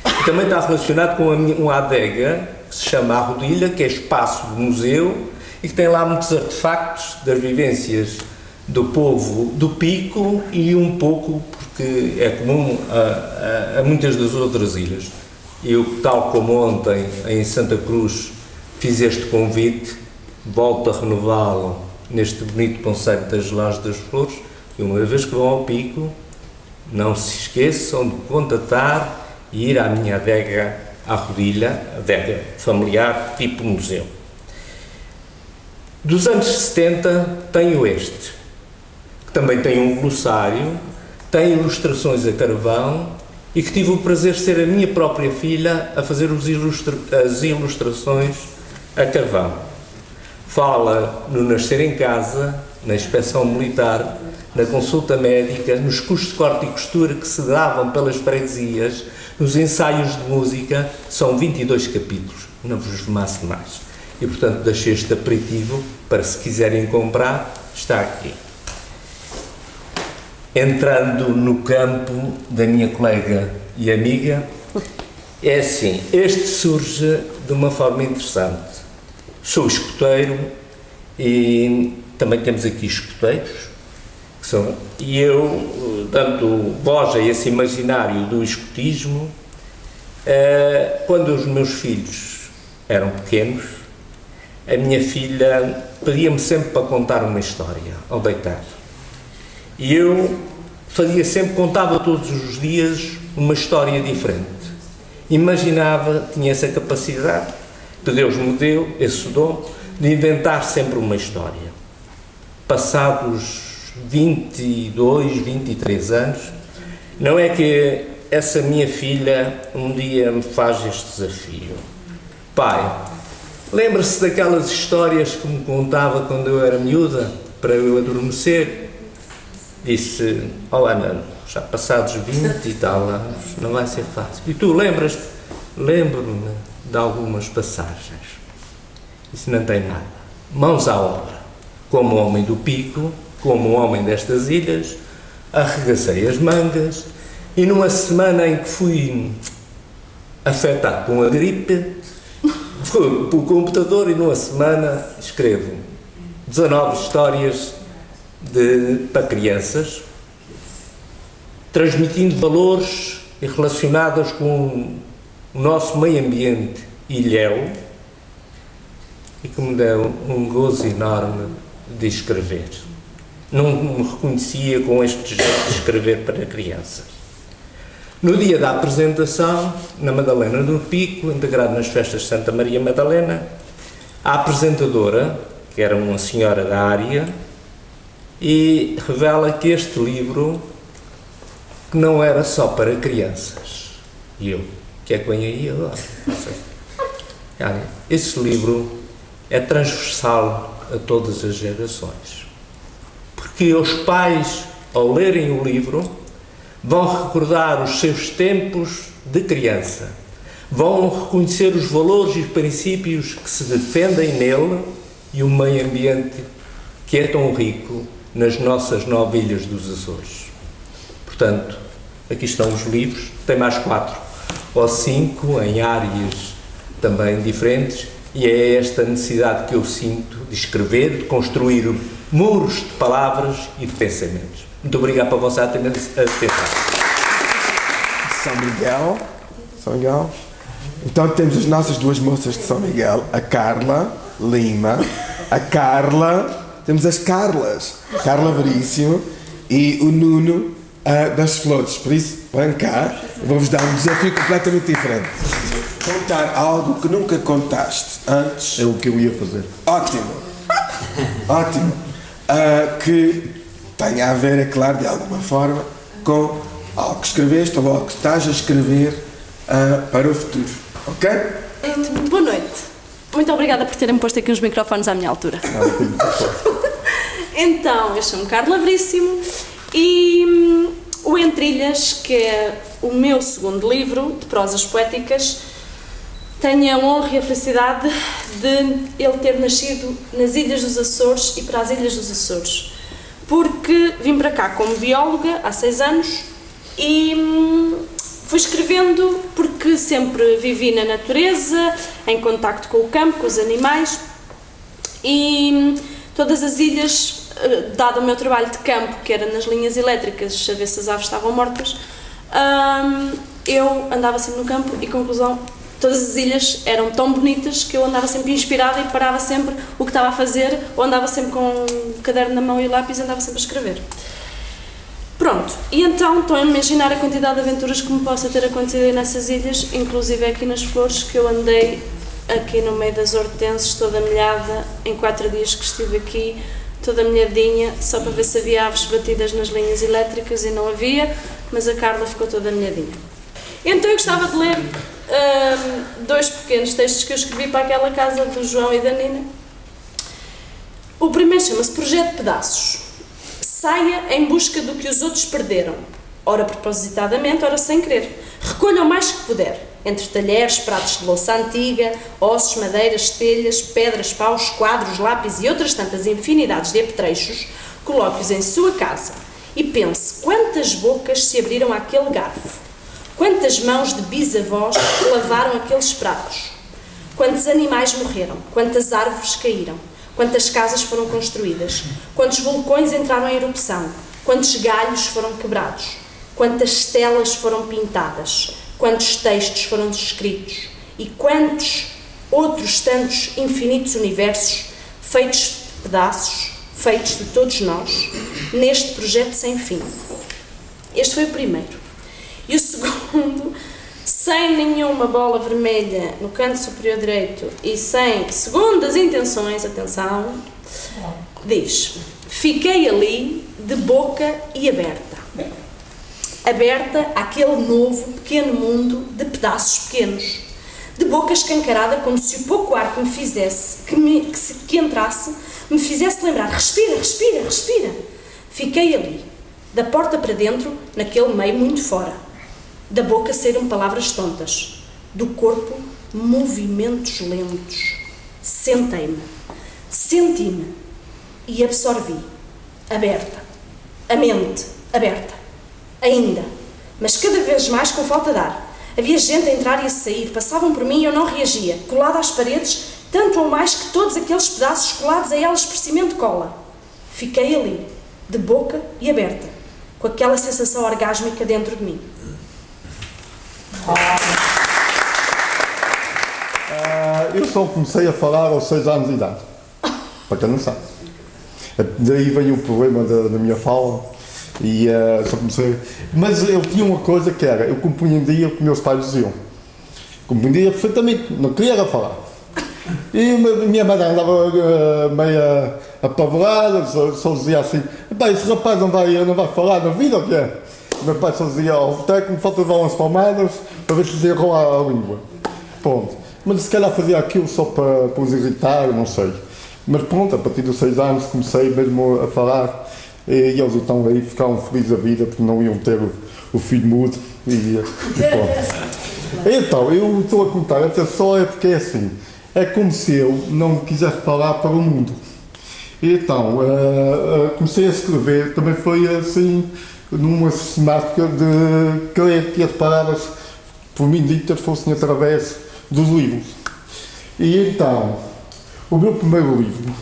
E também está relacionado com uma adega que se chama A Rodilha, que é espaço de museu e que tem lá muitos artefactos das vivências do povo do Pico e um pouco, porque é comum a muitas das outras ilhas. Eu, tal como ontem em Santa Cruz fiz este convite, volto a renová-lo neste bonito conceito das Lajes das Flores, e uma vez que vão ao Pico, não se esqueçam de contatar e ir à minha adega à Rodilha, adega familiar, tipo museu. Dos anos 70 tenho este, que também tem um glossário, tem ilustrações a carvão e que tive o prazer de ser a minha própria filha a fazer as ilustrações a carvão. Fala no nascer em casa, na inspeção militar, na consulta médica, nos cursos de corte e costura que se davam pelas freguesias, nos ensaios de música. São 22 capítulos, não vos maço mais. E, portanto, deixei este aperitivo para, se quiserem comprar, está aqui. Entrando no campo da minha colega e amiga, é assim, este surge de uma forma interessante. Sou escoteiro e também temos aqui escoteiros, e eu, dando voz a esse imaginário do escotismo, quando os meus filhos eram pequenos, a minha filha pedia-me sempre para contar uma história ao deitar. E eu contava todos os dias uma história diferente. Imaginava, tinha essa capacidade, que Deus me deu, esse dom, de inventar sempre uma história. Passados 22, 23 anos, não é que essa minha filha um dia me faz este desafio: pai, lembra-se daquelas histórias que me contava quando eu era miúda, para eu adormecer? Disse: Ana, já passados 20 e tal anos, não vai ser fácil. E tu lembras-te? Lembro-me de algumas passagens. Isso não tem nada. Mãos à obra. Como homem do Pico, como homem destas ilhas, arregacei as mangas e, numa semana em que fui afetado com a gripe, fui para o computador e numa semana escrevo 19 histórias para crianças, transmitindo valores e relacionadas com o nosso meio ambiente ilhéu, e que me deu um gozo enorme de escrever. Não me reconhecia com este jeito de escrever para crianças. No dia da apresentação, na Madalena do Pico, integrado nas festas de Santa Maria Madalena, a apresentadora, que era uma senhora da área, e revela que este livro que não era só para crianças. E eu, que é que vem aí agora? Não sei. Esse livro é transversal a todas as gerações. Porque os pais, ao lerem o livro, vão recordar os seus tempos de criança, vão reconhecer os valores e os princípios que se defendem nele e um meio ambiente que é tão rico nas nossas 9 ilhas dos Açores. Portanto, aqui estão os livros, tem mais 4 ou 5 em áreas também diferentes, e é esta necessidade que eu sinto de escrever, de construir muros de palavras e de pensamentos. Muito obrigado pela vossa atenção. São Miguel. Então temos as nossas 2 moças de São Miguel, a Carla Lima, temos as Carla Veríssimo e o Nuno das Flores. Por isso, vem cá, vou-vos dar um desafio completamente diferente. Contar algo que nunca contaste antes. É o que eu ia fazer. Ótimo. Que tenha a ver, é claro, de alguma forma, com algo que escreveste ou algo que estás a escrever para o futuro. Ok? Boa noite. Muito obrigada por terem posto aqui os microfones à minha altura. Então, eu chamo-me Carla Veríssimo e o Entre Ilhas, que é o meu segundo livro de prosas poéticas, tenho a honra e a felicidade de ele ter nascido nas Ilhas dos Açores e para as Ilhas dos Açores, porque vim para cá como bióloga há 6 anos e fui escrevendo porque sempre vivi na natureza, em contacto com o campo, com os animais, e todas as ilhas, dado o meu trabalho de campo, que era nas linhas elétricas, a ver se as aves estavam mortas, eu andava sempre no campo e, conclusão, todas as ilhas eram tão bonitas que eu andava sempre inspirada e parava sempre o que estava a fazer, ou andava sempre com um caderno na mão e lápis e andava sempre a escrever. Pronto, e então estou a imaginar a quantidade de aventuras que me possa ter acontecido aí nessas ilhas, inclusive aqui nas Flores, que eu andei aqui no meio das hortenses, toda molhada, em 4 dias que estive aqui, toda molhadinha, só para ver se havia aves batidas nas linhas elétricas, e não havia, mas a Carla ficou toda molhadinha. Então eu gostava de ler 2 pequenos textos que eu escrevi para aquela casa do João e da Nina. O primeiro chama-se Projeto de Pedaços. Saia em busca do que os outros perderam, ora propositadamente, ora sem querer. Recolha o mais que puder, entre talheres, pratos de louça antiga, ossos, madeiras, telhas, pedras, paus, quadros, lápis e outras tantas infinidades de apetrechos, coloque-os em sua casa e pense quantas bocas se abriram àquele garfo, quantas mãos de bisavós lavaram aqueles pratos, quantos animais morreram, quantas árvores caíram, quantas casas foram construídas, quantos vulcões entraram em erupção, quantos galhos foram quebrados, quantas telas foram pintadas, quantos textos foram escritos e quantos outros tantos infinitos universos feitos de pedaços, feitos de todos nós, neste projeto sem fim. Este foi o primeiro. E o segundo, sem nenhuma bola vermelha no canto superior direito e sem segundas intenções, atenção, diz: fiquei ali de boca e aberta. Aberta àquele novo pequeno mundo de pedaços pequenos, de boca escancarada, como se o pouco ar que me fizesse, que entrasse, me fizesse lembrar: respira, respira, respira. Fiquei ali, da porta para dentro, naquele meio muito fora. Da boca saíram palavras tontas, do corpo movimentos lentos. Sentei-me, senti-me e absorvi, aberta, a mente aberta, ainda, mas cada vez mais com falta de ar. Havia gente a entrar e a sair, passavam por mim e eu não reagia, colada às paredes, tanto ou mais que todos aqueles pedaços colados a elas por cimento de cola. Fiquei ali, de boca e aberta, com aquela sensação orgásmica dentro de mim. Eu só comecei a falar aos 6 anos de idade, para quem não sabe. Daí veio o problema da minha fala e só comecei. Mas eu tinha uma coisa que era, eu compreendia o que meus pais diziam. Compreendia perfeitamente, não queria falar. E minha mãe andava meio apavorada, só dizia assim: esse rapaz não vai falar na vida, ou que é? O meu pai só dizia: técnico, falta de dar umas palmadas para ver se desenrola a língua. Pronto. Mas se calhar fazia aquilo só para os irritar, não sei. Mas pronto, a partir dos 6 anos comecei mesmo a falar e eles então aí ficaram felizes da vida porque não iam ter o filho mudo e pronto. Então, eu estou a contar esta história porque é assim, é como se eu não quisesse falar para o mundo. E então, comecei a escrever, também foi assim, numa sistemática de querer que as palavras, por mim ditas, fossem através dos livros. E então, o meu primeiro livro,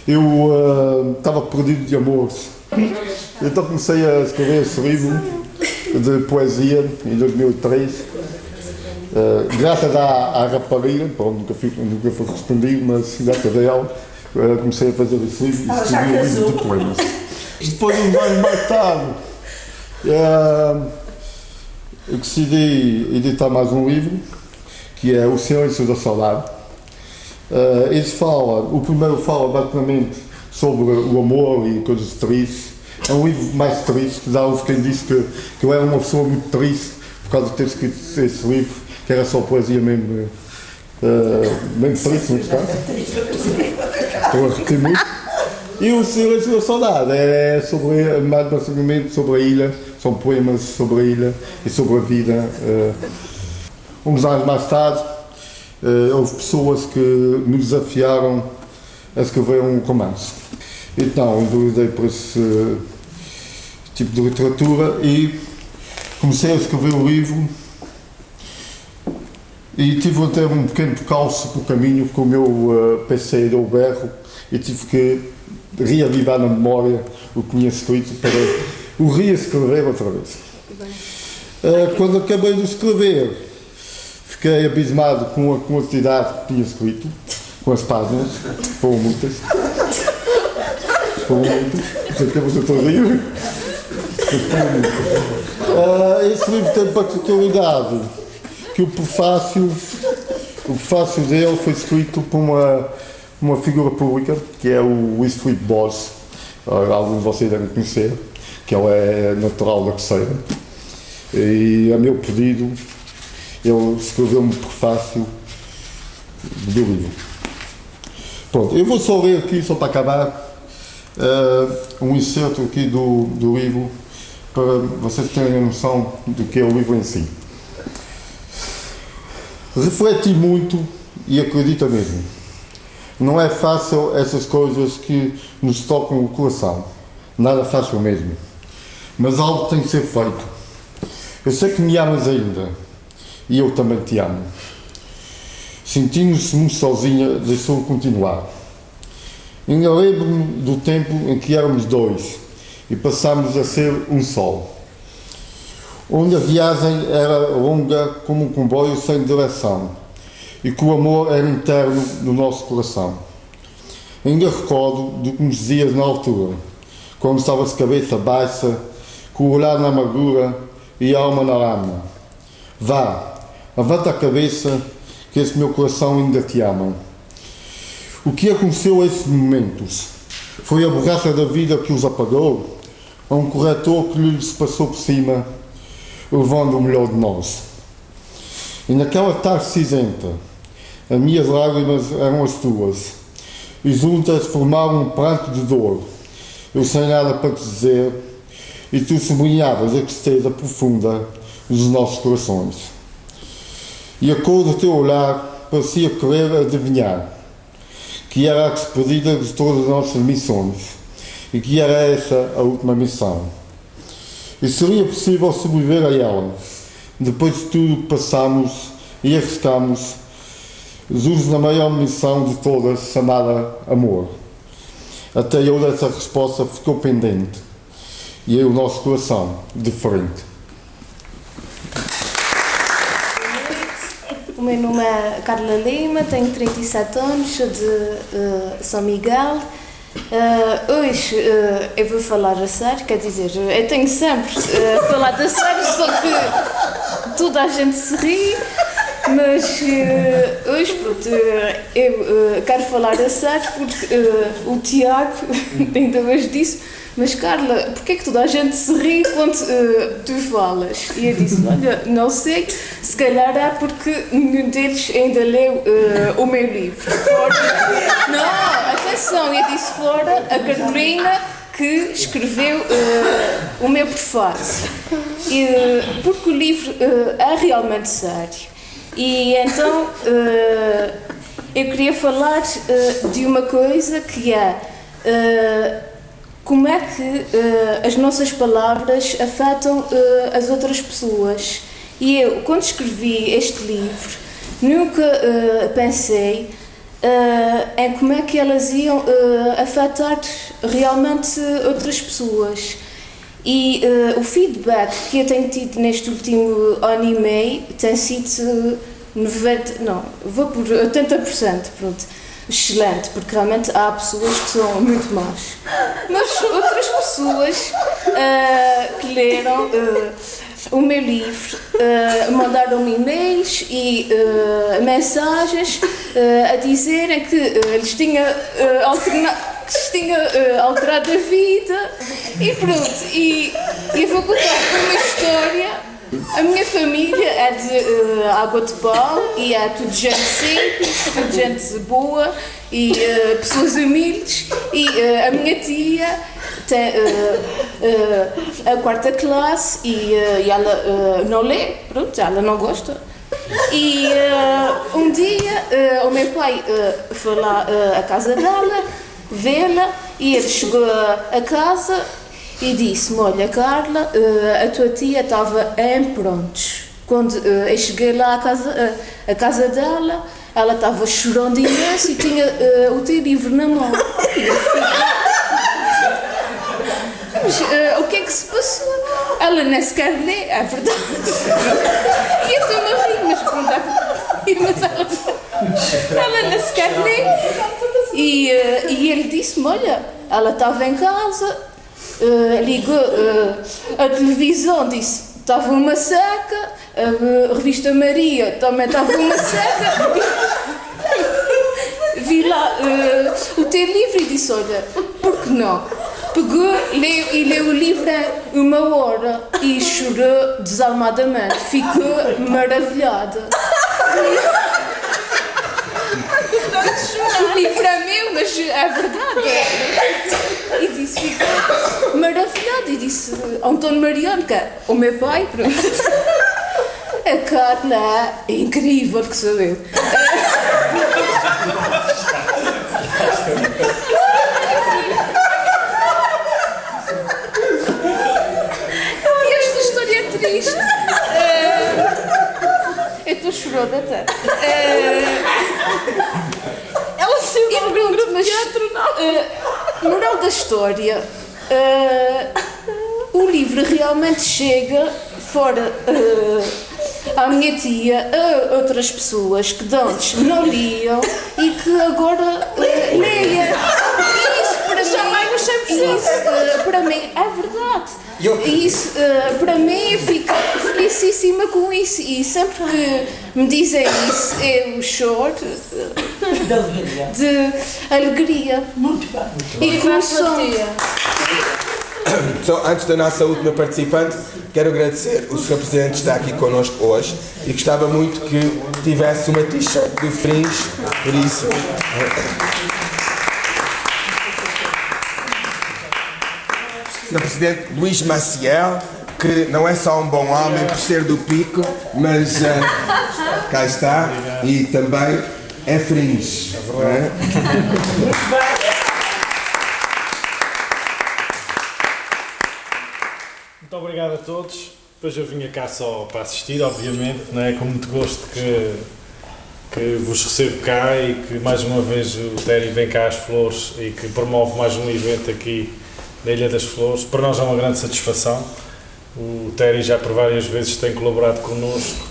eu estava perdido de amores, então comecei a escrever esse livro de poesia em 2003, graças à rapariga, nunca foi respondido, mas graças a ela comecei a fazer esse livro e escrevi um livro de poemas. Depois, uns anos mais tarde, eu decidi editar mais um livro, que é O Silêncio da Saudade. O primeiro fala basicamente sobre o amor e coisas tristes. É um livro mais triste, já houve quem disse que eu era uma pessoa muito triste por causa de ter escrito esse livro, que era só poesia mesmo, mesmo triste, neste caso. Estou a repetir muito. E O Silêncio da Saudade é sobre, mais basicamente sobre a ilha, são poemas sobre a ilha e sobre a vida. Uns anos mais tarde, houve pessoas que me desafiaram a escrever um romance. Então, endoidei por esse tipo de literatura e comecei a escrever o livro e tive até um pequeno percalço pelo caminho, porque o meu PC deu o berro e tive que reavivar na memória o que tinha escrito para o reescrever outra vez. Quando acabei de escrever, fiquei abismado com a quantidade que tinha escrito, com as páginas, foram muitas. Esse livro tem particularidade que o prefácio dele foi escrito por uma figura pública, que é o Luís Filipe Borges, alguns de vocês devem conhecer, que ele é natural da Coceira, e a meu pedido ele escreveu um prefácio do livro. Pronto, eu vou só ler aqui, só para acabar, um excerto aqui do livro, para vocês terem a noção do que é o livro em si. Refleti muito e acredita mesmo. Não é fácil essas coisas que nos tocam o coração. Nada fácil mesmo. Mas algo tem que ser feito. Eu sei que me amas ainda. E eu também te amo. Sentindo-se muito sozinha, deixou continuar. Ainda lembro-me do tempo em que éramos dois e passámos a ser um só. Onde a viagem era longa como um comboio sem direção e que o amor era interno no nosso coração. Ainda recordo do que me dizias na altura, quando estavas de cabeça baixa, com o olhar na amargura e a alma na lama. Vá, levanta a cabeça, que esse meu coração ainda te ama. O que aconteceu a esses momentos? Foi a borracha da vida que os apagou? Ou um corretor que lhes passou por cima, levando o melhor de nós? E naquela tarde cinzenta, as minhas lágrimas eram as tuas, e juntas formavam um pranto de dor. Eu sem nada para te dizer, e tu sublinhavas a tristeza profunda dos nossos corações. E a cor do teu olhar parecia querer adivinhar que era a despedida de todas as nossas missões e que era essa a última missão. E seria possível sobreviver a ela, depois de tudo que passamos e arriscamos, Jesus na maior missão de todas, chamada amor. Até eu dessa resposta ficou pendente e aí o nosso coração diferente. O meu nome é Carla Lima, tenho 37 anos, sou de São Miguel. Hoje eu vou falar a sério, quer dizer, eu tenho sempre falado a sério, só que toda a gente se ri, mas hoje pronto, eu quero falar a sério porque o Tiago ainda hoje disse: mas Carla, porquê é que toda a gente se ri quando tu falas? E eu disse: olha, não sei, se calhar é porque nenhum deles ainda leu o meu livro. Não, atenção, eu disse fora a Carolina que escreveu o meu prefácio. Porque o livro é realmente sério. E então eu queria falar de uma coisa que é como é que as nossas palavras afetam as outras pessoas. E eu, quando escrevi este livro, nunca pensei em como é que elas iam afetar realmente outras pessoas. E o feedback que eu tenho tido neste último ano e meio tem sido 80%, pronto, excelente, porque realmente há pessoas que são muito más. Mas outras pessoas que leram o meu livro mandaram-me e-mails e mensagens a dizerem que lhes tinha alterado a vida e pronto. E eu vou contar uma história. A minha família é de Água de Pau e é tudo gente simples, tudo gente boa e pessoas humildes. E a minha tia tem a 4ª classe e ela não lê, pronto, ela não gosta. E um dia o meu pai foi lá à casa dela, vê-la, e ele chegou a casa e disse-me: olha, Carla, a tua tia estava em prontos. Quando eu cheguei lá à casa dela, ela estava chorando imenso e tinha o teu livro na mão. Mas o que é que se passou? Ela nem sequer lê, é verdade. E eu estou-me a rir, mas pronto, ela nem sequer lê. E ele disse-me: olha, ela estava em casa, ligou a televisão, disse estava uma seca, a revista Maria também estava uma seca. Vi lá o teu livro e disse: olha, por que não? Pegou e leu o livro em 1 hora e chorou desalmadamente, ficou maravilhada. O livro é meu, mas é verdade. E disse: ficou maravilhada. E disse: António Mariano, que é o meu pai, pronto. A Carla é incrível, que sou eu. E esta história é triste. Eu estou chorando até. Ela saiu de um grupo de teatro, não? Moral da história. O livro realmente chega fora à minha tia, a outras pessoas que antes não liam e que agora leem. E isso para mim, para mim é verdade. E isso para mim, eu fico felicíssima com isso. E sempre que me dizem isso, eu choro de alegria. Muito bem. E começou. Então, antes da nossa última participante, quero agradecer o Sr. Presidente que está aqui connosco hoje e gostava muito que tivesse uma t-shirt do Fringe, por isso. Sr. Presidente Luís Maciel, que não é só um bom homem por ser do Pico, mas cá está, e também é Fringe. Muito obrigado a todos. Depois eu vinha cá só para assistir, obviamente, não é? Com muito gosto que vos recebo cá e que mais uma vez o Terry vem cá às Flores e que promove mais um evento aqui na Ilha das Flores. Para nós é uma grande satisfação. O Terry já por várias vezes tem colaborado connosco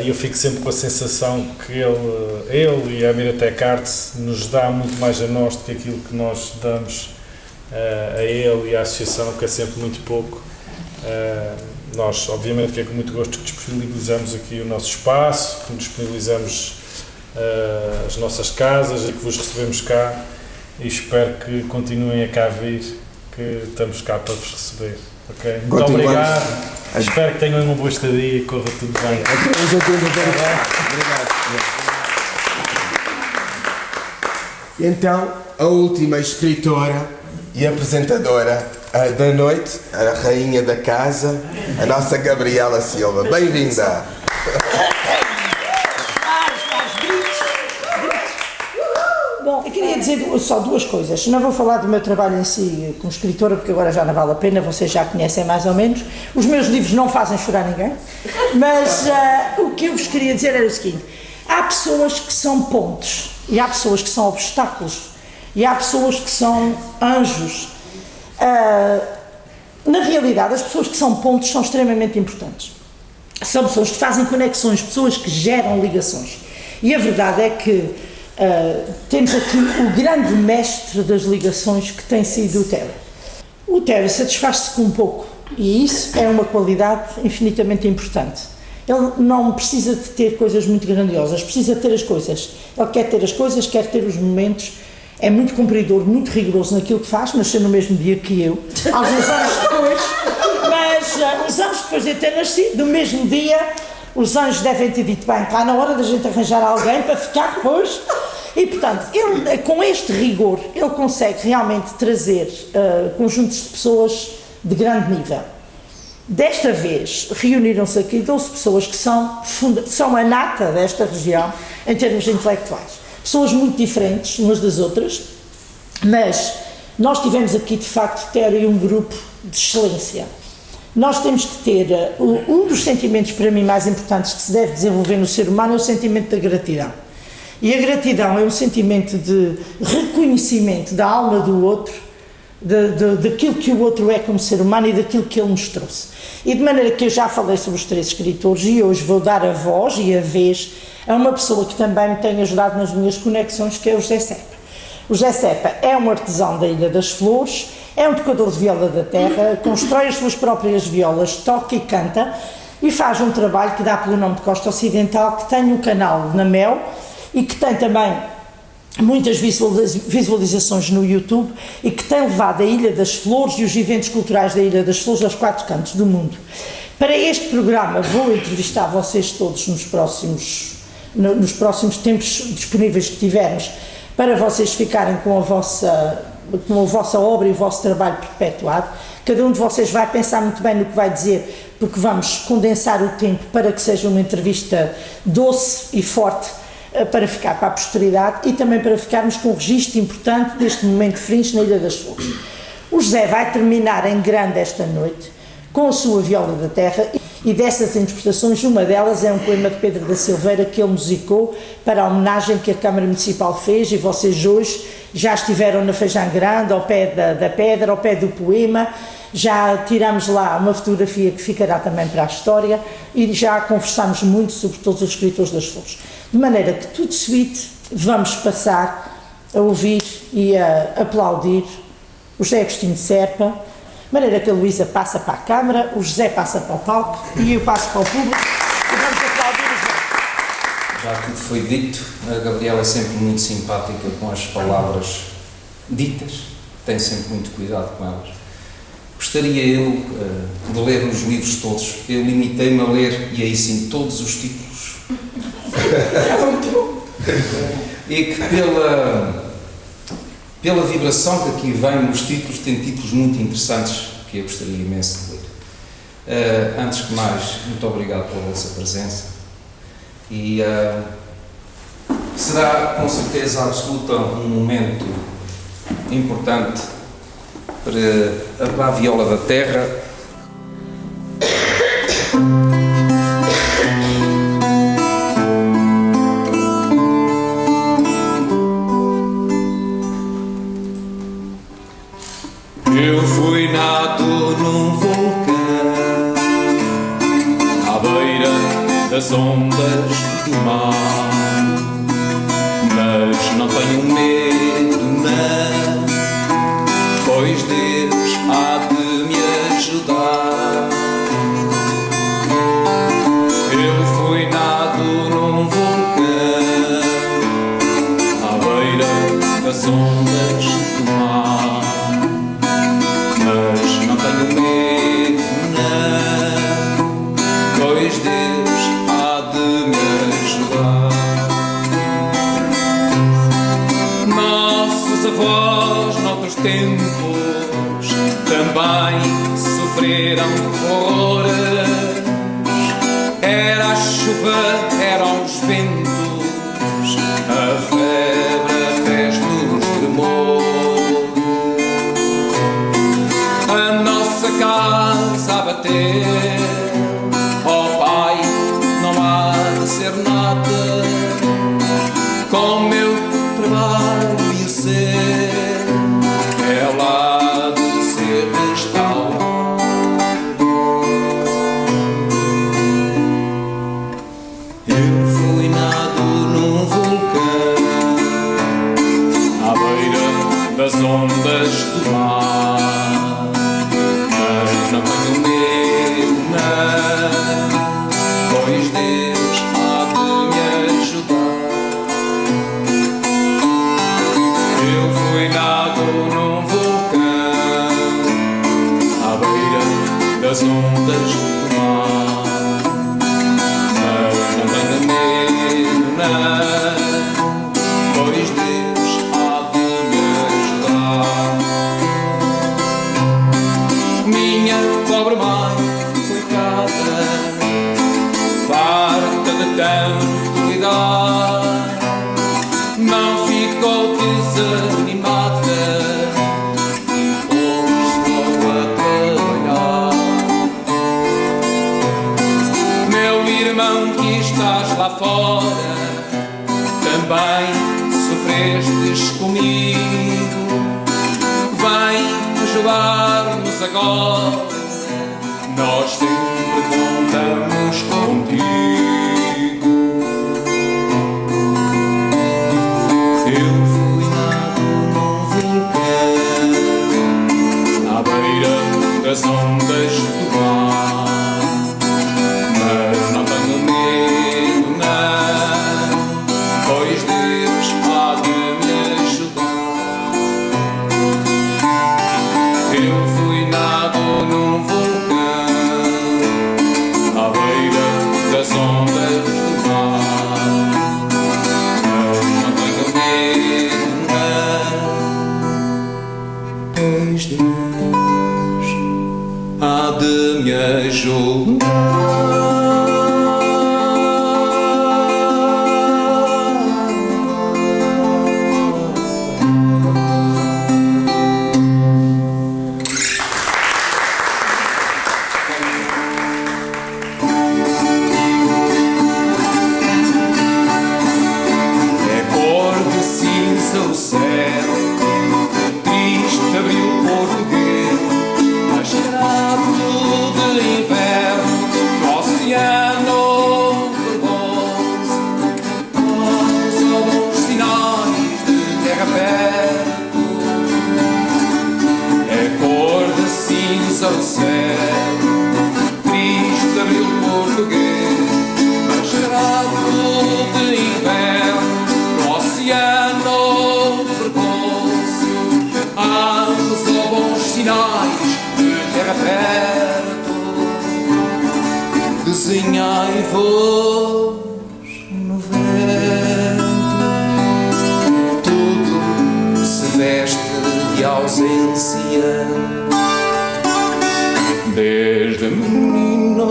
e eu fico sempre com a sensação que ele e a Miratec Arts nos dá muito mais a nós do que aquilo que nós damos a ele e à associação, que é sempre muito pouco. Nós, obviamente, que é com muito gosto que disponibilizamos aqui o nosso espaço, que disponibilizamos as nossas casas e que vos recebemos cá, e espero que continuem a cá vir, que estamos cá para vos receber. Okay? Muito obrigado, espero que tenham uma boa estadia e corra tudo bem. Obrigado. Então, a última escritora e apresentadora da noite, a rainha da casa, a nossa Gabriela Silva. Bem-vinda! dizer só duas coisas. Não vou falar do meu trabalho em si como escritora, porque agora já não vale a pena, vocês já conhecem mais ou menos. Os meus livros não fazem chorar ninguém. Mas o que eu vos queria dizer era o seguinte: há pessoas que são pontes, e há pessoas que são obstáculos, e há pessoas que são anjos. Na realidade, as pessoas que são pontos são extremamente importantes. São pessoas que fazem conexões, pessoas que geram ligações. E a verdade é que temos aqui o grande mestre das ligações, que tem sido o Terry. O Terry satisfaz-se com um pouco, e isso é uma qualidade infinitamente importante. Ele não precisa de ter coisas muito grandiosas, precisa de ter as coisas. Ele quer ter as coisas, quer ter os momentos. É muito cumpridor, muito rigoroso naquilo que faz, nasceu no mesmo dia que eu, alguns anos depois, mas uns anos depois de eu ter nascido, no mesmo dia, os anjos devem ter dito: bem, está na hora da gente arranjar alguém para ficar depois. E, portanto, ele, com este rigor, ele consegue realmente trazer conjuntos de pessoas de grande nível. Desta vez, reuniram-se aqui 12 pessoas que são a nata desta região, em termos intelectuais. Pessoas muito diferentes umas das outras, mas nós tivemos aqui, de facto, ter um grupo de excelência. Nós temos que ter, um dos sentimentos para mim mais importantes que se deve desenvolver no ser humano é o sentimento da gratidão. E a gratidão é um sentimento de reconhecimento da alma do outro, daquilo que o outro é como ser humano e daquilo que ele nos trouxe. E de maneira que eu já falei sobre os 3 escritores, e hoje vou dar a voz e a vez a uma pessoa que também me tem ajudado nas minhas conexões, que é o José Sepa. O José Sepa é um artesão da Ilha das Flores, é um tocador de viola da terra, constrói as suas próprias violas, toca e canta, e faz um trabalho que dá pelo nome de Costa Ocidental, que tem um canal na Mel e que tem também muitas visualizações no YouTube, e que tem levado a Ilha das Flores e os eventos culturais da Ilha das Flores aos 4 cantos do mundo. Para este programa vou entrevistar vocês todos nos próximos tempos disponíveis que tivermos, para vocês ficarem com a vossa obra e o vosso trabalho perpetuado. Cada um de vocês vai pensar muito bem no que vai dizer, porque vamos condensar o tempo para que seja uma entrevista doce e forte, para ficar para a posteridade e também para ficarmos com um registro importante deste momento fringe na Ilha das Flores. O José vai terminar em grande esta noite com a sua viola da terra, e dessas interpretações, uma delas é um poema de Pedro da Silveira que ele musicou para a homenagem que a Câmara Municipal fez, e vocês hoje já estiveram na Feijão Grande, ao pé da pedra, ao pé do poema, já tiramos lá uma fotografia que ficará também para a história, e já conversámos muito sobre todos os escritores das flores. De maneira que, tudo suite, vamos passar a ouvir e a aplaudir o José Agostinho Serpa, de maneira que a Luísa passa para a Câmara, o José passa para o palco e eu passo para o público, e vamos aplaudir o José. Já tudo foi dito, a Gabriela é sempre muito simpática com as palavras ditas, tem sempre muito cuidado com elas. Gostaria eu de ler os livros todos. Eu limitei-me a ler, e aí sim, todos os títulos. E que pela vibração que aqui vem nos títulos, tem títulos muito interessantes que eu gostaria imenso de ler. Antes que mais, muito obrigado pela vossa presença. E será com certeza absoluta um momento importante para a viola da terra. Eu fui nato num vulcão à beira das ondas do mar, mas não tenho medo, não, pois Deus há de me ajudar. Eu fui nato num vulcão à beira das ondas do mar, mas não tenho medo, não, pois Deus há de me ajudar. Nossos avós, noutros tempos, também sofreram horrores. Era a chuva, eram os ventos, a febre, a peste, os pois Deus há de me ajudar. Eu fui nado num vulcão à beira das ondas do mar, mas não tenho medo, não, pois Deus há de me ajudar. Minha pobre mãe, coitada, farta de tanto cuidar, não ficou desanimada e pôs logo a trabalhar. Meu irmão que estás lá fora, também sofrestes comigo, vem ajudar-nos agora, nós sempre contamos contigo. Eu fui nado num vulcão à beira das ondas do mar, mas não tenho medo, não, pois Deus há de me ajudar. Eu fui nado num vulcão à beira das ondas do mar, mas não tenho medo, não, pois Deus há de me ajudar. O céu, triste abril português, mascarado de inverno, no oceano verdoso, nós alguns sinais de terra perto. É cor de cinza o céu, triste abril português, mascarado de inverno, no oceano sinais de terra perto. Desenhai-vos no vento, tudo se veste de ausência, desde menino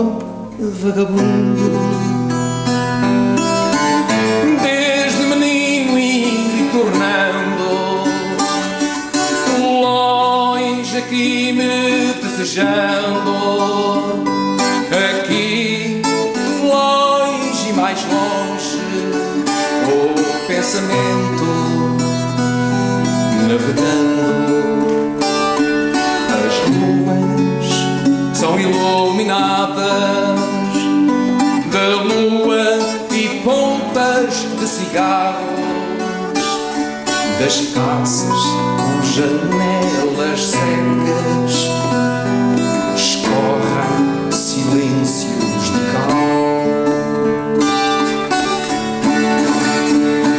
vagabundo, desde menino e tornando aqui me desejando, aqui longe e mais longe, o pensamento navegando. As nuvens são iluminadas da lua e pontas de cigarros, das casas com janelas secas, escorrem silêncios de cal.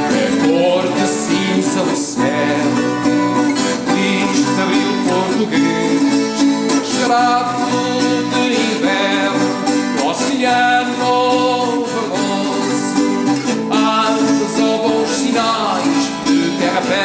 É cor de cinza o céu, triste abril português, mascarado de inverno, oceano veloso, antes ou bons sinais de terra perto.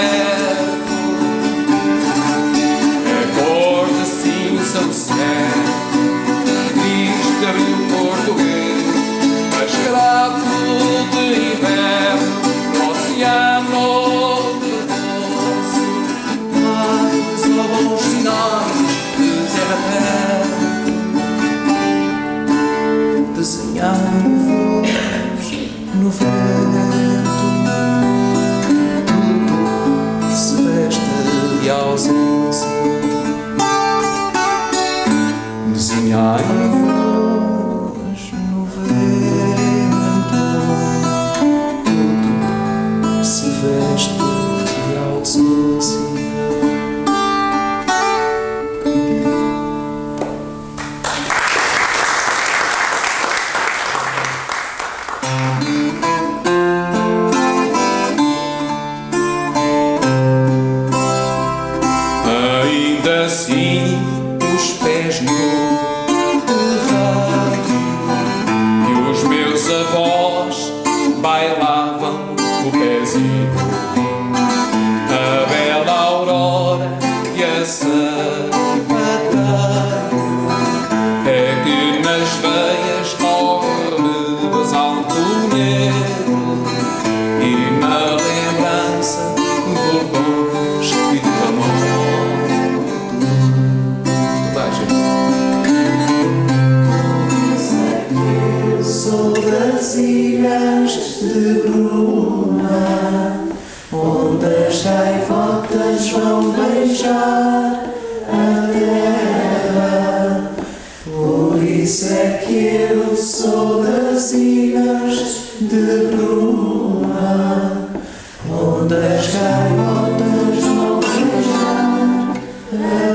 Ainda assim, os pés no terreiro e os meus avós bailavam o pezinho. A bela aurora e a sapateiro é que nas veias corre-me basalto negro e na lembrança bourbons e de amor. Toda a gente. Eu sou das ilhas de Bruma, onde as gaivotas vão beijar a terra. Por isso é que eu sou das ilhas de Bruma, onde as gaivotas vão beijar a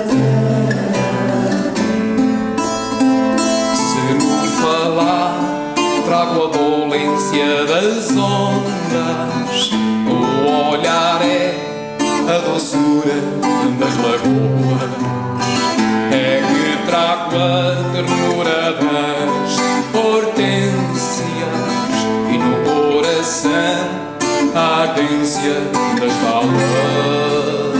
terra. Se me falar, trago a dolência das ondas. O olhar é a doçura das lagoas. É que trago a ternura das hortênsias e no coração a ardência das baleias.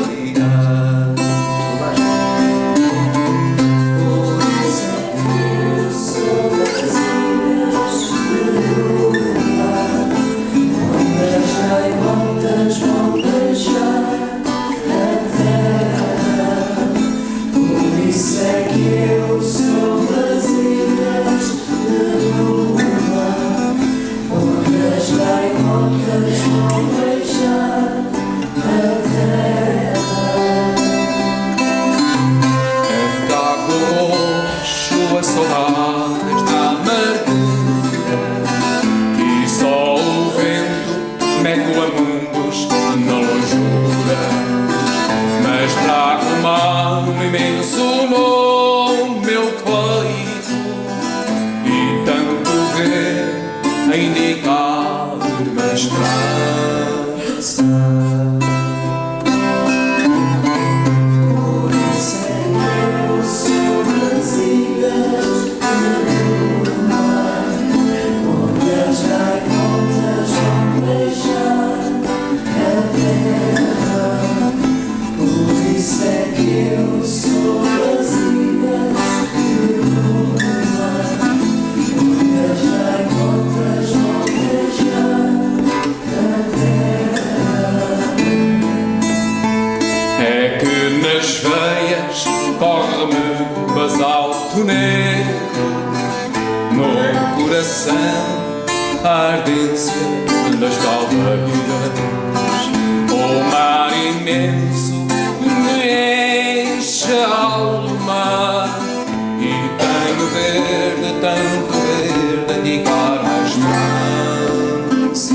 Saudades da amargura e só o vento mete a mundos na longura, mas trago mal imenso no meu peito e tanto ver a indicar-me a esperança. É que nas veias corre-me basalto negro, no coração a ardência das caldeiras. O mar imenso me enche a alma e tenho verde, tanto verde, a indicar a esperança.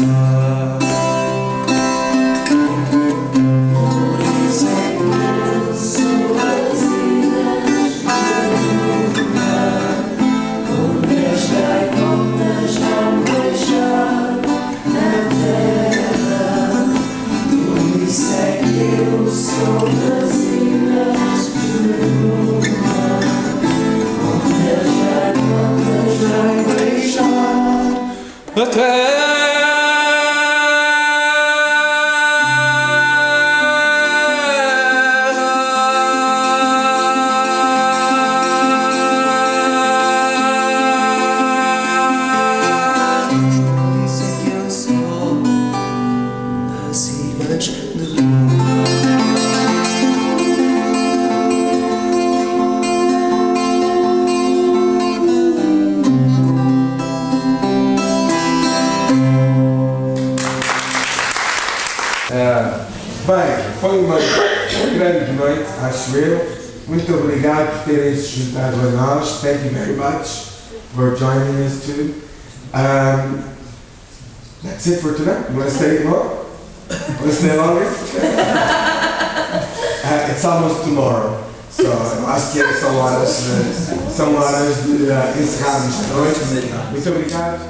Bem, foi uma grande noite, acho eu. Muito obrigado por terem se juntado a nós. Thank you very much for joining us too. That's it for tonight. You want to stay more? Want to stay longer? It's almost tomorrow. So, acho que são horas de encerrarmos a noite. Muito obrigado.